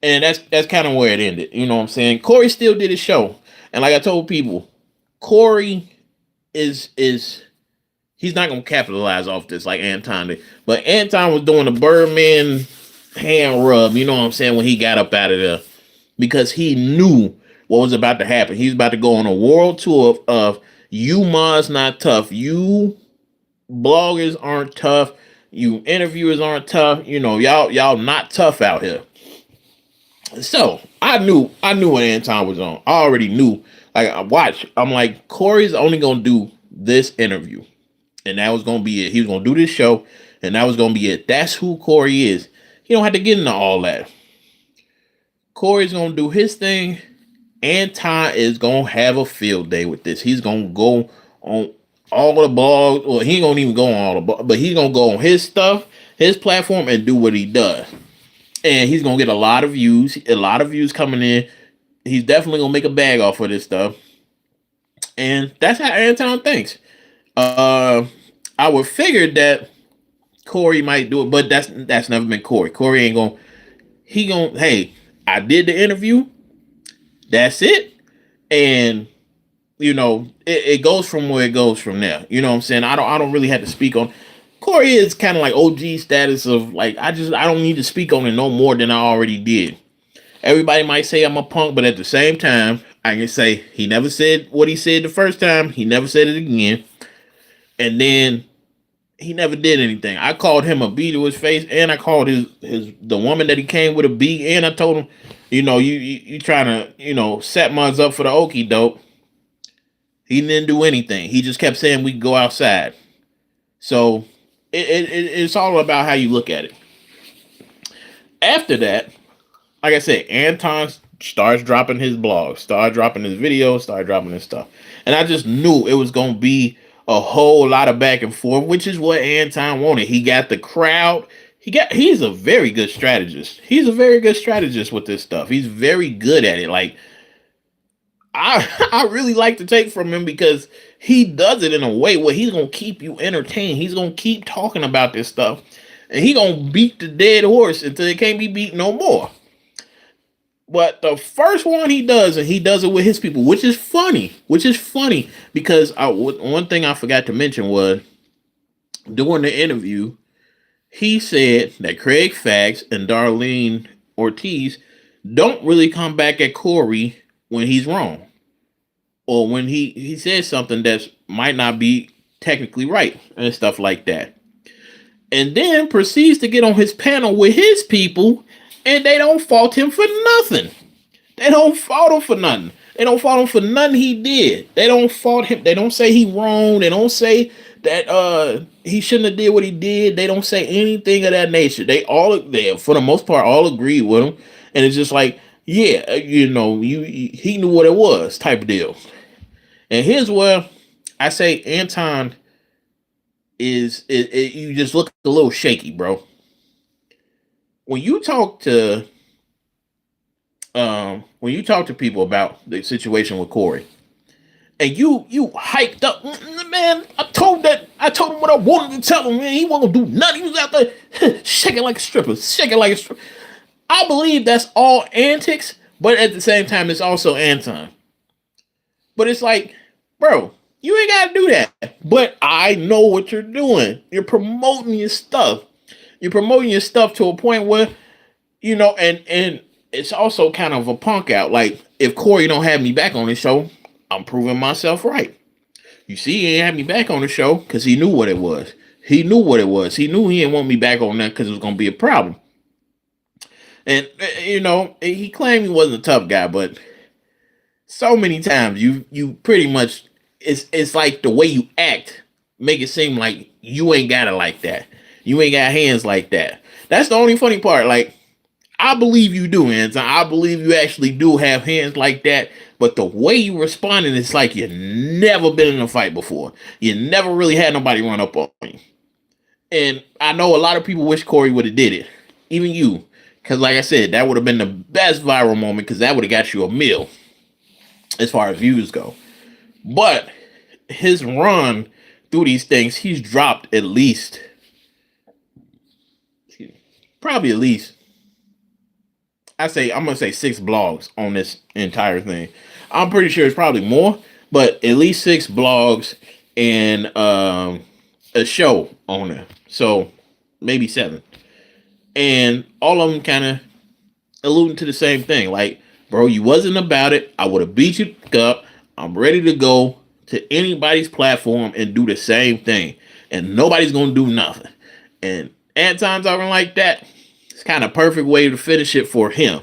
And that's kind of where it ended. You know what I'm saying? Corey still did his show. And like I told people, Corey is he's not gonna capitalize off this like Anton did. But Anton was doing the Birdman hand rub, you know what I'm saying, when he got up out of there. Because he knew what was about to happen. He's about to go on a world tour of you mods not tough. You bloggers aren't tough. You interviewers aren't tough. Y'all not tough out here. So I knew what Anton was on. I already knew. Like, I'm like, Corey's only gonna do this interview, and that was gonna be it. He was gonna do this show, and that was gonna be it. That's who Corey is. He don't have to get into all that. Corey's gonna do his thing. Anton is gonna have a field day with this. He's gonna go on all the blogs. Well, he ain't gonna even go on all the blogs, but he's gonna go on his stuff, his platform, and do what he does. And he's gonna get a lot of views. A lot of views coming in. He's definitely gonna make a bag off of this stuff, and that's how Anton thinks. I would figure that Corey might do it, but that's never been Corey. Corey ain't gonna. Hey, I did the interview. That's it, and it goes from where it goes from there. You know what I'm saying? I don't really have to speak on. Corey is kind of like OG status of like I don't need to speak on it no more than I already did. Everybody might say I'm a punk, but at the same time, I can say he never said what he said the first time. He never said it again. And then he never did anything. I called him a B to his face, and I called the woman that he came with a B, and I told him, you trying to, set mugs up for the okie doke. He didn't do anything. He just kept saying we could go outside. So it's all about how you look at it. After that, like I said, Anton starts dropping his blog, starts dropping his videos, starts dropping his stuff. And I just knew it was going to be a whole lot of back and forth, which is what Anton wanted. He got the crowd. He's a very good strategist. He's a very good strategist with this stuff. He's very good at it. Like, I really like to take from him because he does it in a way where he's going to keep you entertained. He's going to keep talking about this stuff. And he's going to beat the dead horse until it can't be beat no more. But the first one he does, and he does it with his people, which is funny because one thing I forgot to mention was during the interview, he said that Craig Fax and Darlene Ortiz don't really come back at Corey when he's wrong or when he says something that might not be technically right and stuff like that. and then proceeds to get on his panel with his people, and they don't fault him for nothing. They don't fault him for nothing. They don't fault him for nothing he did. They don't fault him. They don't say he wrong. They don't say that he shouldn't have did what he did. They don't say anything of that nature. They for the most part all agree with him, and it's just like, yeah, he knew what it was type of deal. And here's where I say Anton you just look a little shaky, bro. When you talk to people about the situation with Corey, and you hyped up, man. I told him what I wanted to tell him, man. He wasn't gonna do nothing. He was out there shaking like a stripper, I believe that's all antics, but at the same time, it's also Anton. But it's like, bro, you ain't gotta do that. But I know what you're doing. You're promoting your stuff. You're promoting your stuff to a point where, and it's also kind of a punk out. Like, if Corey don't have me back on the show, I'm proving myself right. You see, he ain't had me back on the show because he knew what it was. He knew what it was. He knew he didn't want me back on that because it was going to be a problem. And, he claimed he wasn't a tough guy, but so many times you pretty much, it's like the way you act, make it seem like you ain't got it like that. You ain't got hands like that. That's the only funny part. Like, I believe you do, Anton. I believe you actually do have hands like that. But the way you responding, it's like you've never been in a fight before. You never really had nobody run up on you. And I know a lot of people wish Corey would have did it. Even you. Because like I said, that would have been the best viral moment because that would have got you a meal as far as views go. But his run through these things, he's dropped at least, probably at least, I'm gonna say 6 blogs on this entire thing. I'm pretty sure it's probably more, but at least 6 blogs and a show on it. So maybe 7. And all of them kind of alluding to the same thing. Like, bro, you wasn't about it. I would have beat you up. I'm ready to go to anybody's platform and do the same thing. And nobody's gonna do nothing. And Anton talking like that, it's kind of perfect way to finish it for him.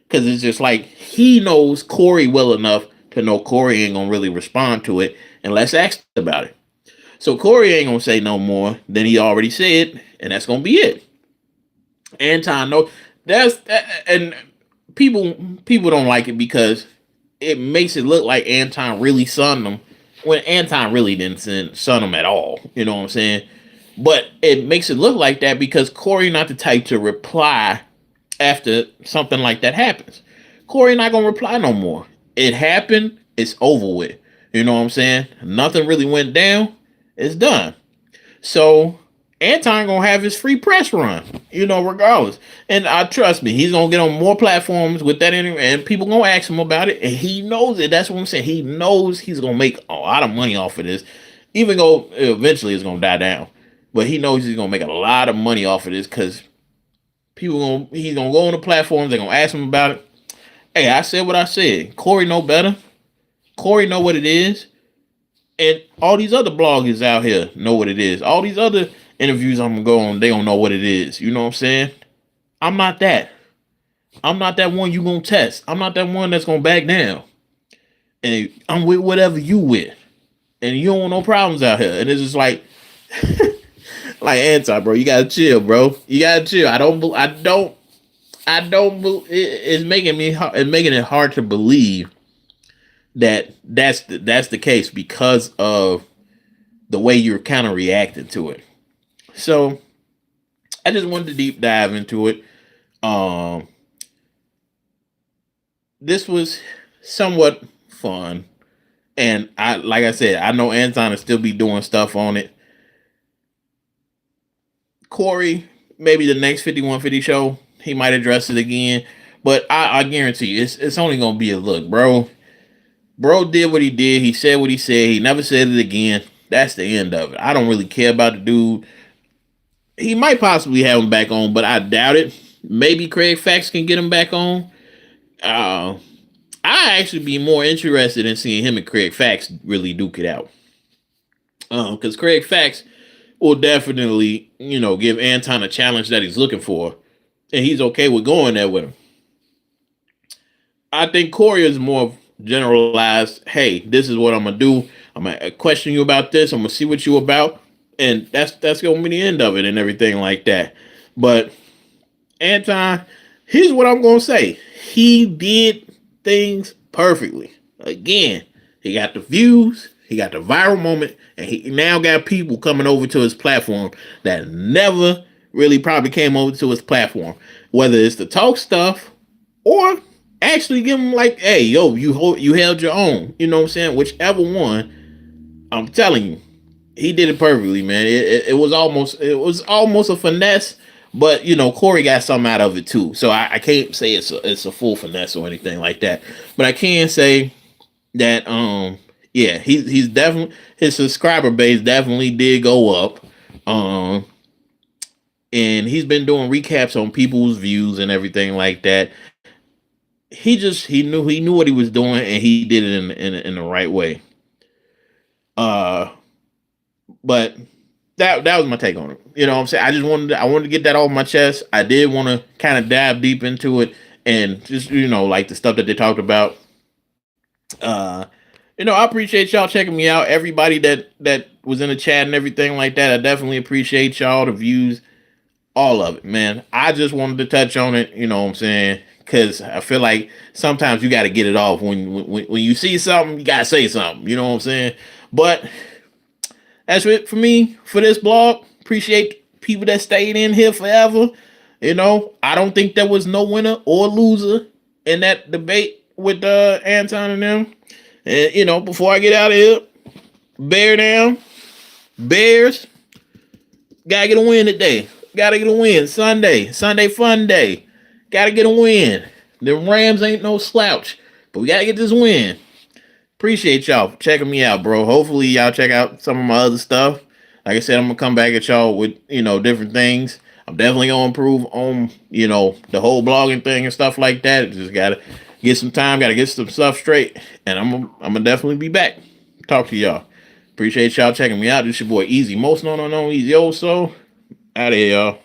Because it's just like he knows Corey well enough to know Corey ain't going to really respond to it unless asked about it. So Corey ain't going to say no more than he already said, and that's going to be it. Anton, no, and people don't like it because it makes it look like Anton really sunned him when Anton really didn't sun him at all. You know what I'm saying? But it makes it look like that because Corey not the type to reply after something like that happens. Corey not going to reply no more. It happened. It's over with. You know what I'm saying? Nothing really went down. It's done. So Anton going to have his free press run, regardless. And trust me, he's going to get on more platforms with that interview and people going to ask him about it. And he knows it. That's what I'm saying. He knows he's going to make a lot of money off of this, even though eventually it's going to die down. But he knows he's gonna make a lot of money off of this because he's gonna go on the platforms, they're gonna ask him about it. Hey, I said what I said. Corey know better. Corey know what it is. And all these other bloggers out here know what it is. All these other interviews I'm gonna go on, they don't know what it is. You know what I'm saying? I'm not that. I'm not that one you gonna test. I'm not that one that's gonna back down. And I'm with whatever you with. And you don't want no problems out here. And it's just like like Anton, bro, you gotta chill, bro. You gotta chill. It's making it hard to believe that's the case because of the way you're kind of reacting to it. So I just wanted to deep dive into it. This was somewhat fun, and like I said, I know Anton will still be doing stuff on it. Corey, maybe the next 5150 show, he might address it again. But I guarantee you, it's only going to be a look, bro. Bro did what he did. He said what he said. He never said it again. That's the end of it. I don't really care about the dude. He might possibly have him back on, but I doubt it. Maybe Craig Fax can get him back on. I actually be more interested in seeing him and Craig Fax really duke it out. Because Craig Fax will definitely, give Anton a challenge that he's looking for. And he's okay with going there with him. I think Corey is more generalized. Hey, this is what I'm gonna do. I'm gonna question you about this. I'm gonna see what you about, and that's gonna be the end of it and everything like that. But Anton, here's what I'm gonna say. He did things perfectly. Again, he got the views, he got the viral moment, and he now got people coming over to his platform that never really probably came over to his platform. Whether it's to talk stuff or actually give him like, hey, yo, you held your own. You know what I'm saying? Whichever one, I'm telling you, he did it perfectly, man. It was almost a finesse, but Corey got something out of it too. So I can't say it's a full finesse or anything like that. But I can say that yeah, he's definitely, his subscriber base definitely did go up. And he's been doing recaps on people's views and everything like that. He knew what he was doing, and he did it in the right way. But that was my take on it. You know what I'm saying? I wanted to get that off my chest. I did want to kind of dive deep into it and just like the stuff that they talked about. I appreciate y'all checking me out. Everybody that was in the chat and everything like that. I definitely appreciate y'all, the views, all of it, man. I just wanted to touch on it, you know what I'm saying? Because I feel like sometimes you got to get it off. When you see something, you got to say something, you know what I'm saying? But that's it for me for this blog. Appreciate people that stayed in here forever. I don't think there was no winner or loser in that debate with Anton and them. And, before I get out of here, bear down, Bears, gotta get a win today. Gotta get a win. Sunday fun day. Gotta get a win. The Rams ain't no slouch, but we gotta get this win. Appreciate y'all for checking me out, bro. Hopefully y'all check out some of my other stuff. Like I said, I'm gonna come back at y'all with, different things. I'm definitely gonna improve on, the whole blogging thing and stuff like that. Just gotta get some time, gotta get some stuff straight, and I'm gonna definitely be back. Talk to y'all. Appreciate y'all checking me out. This your boy Easy, most known unknown Easy. So out of here, y'all.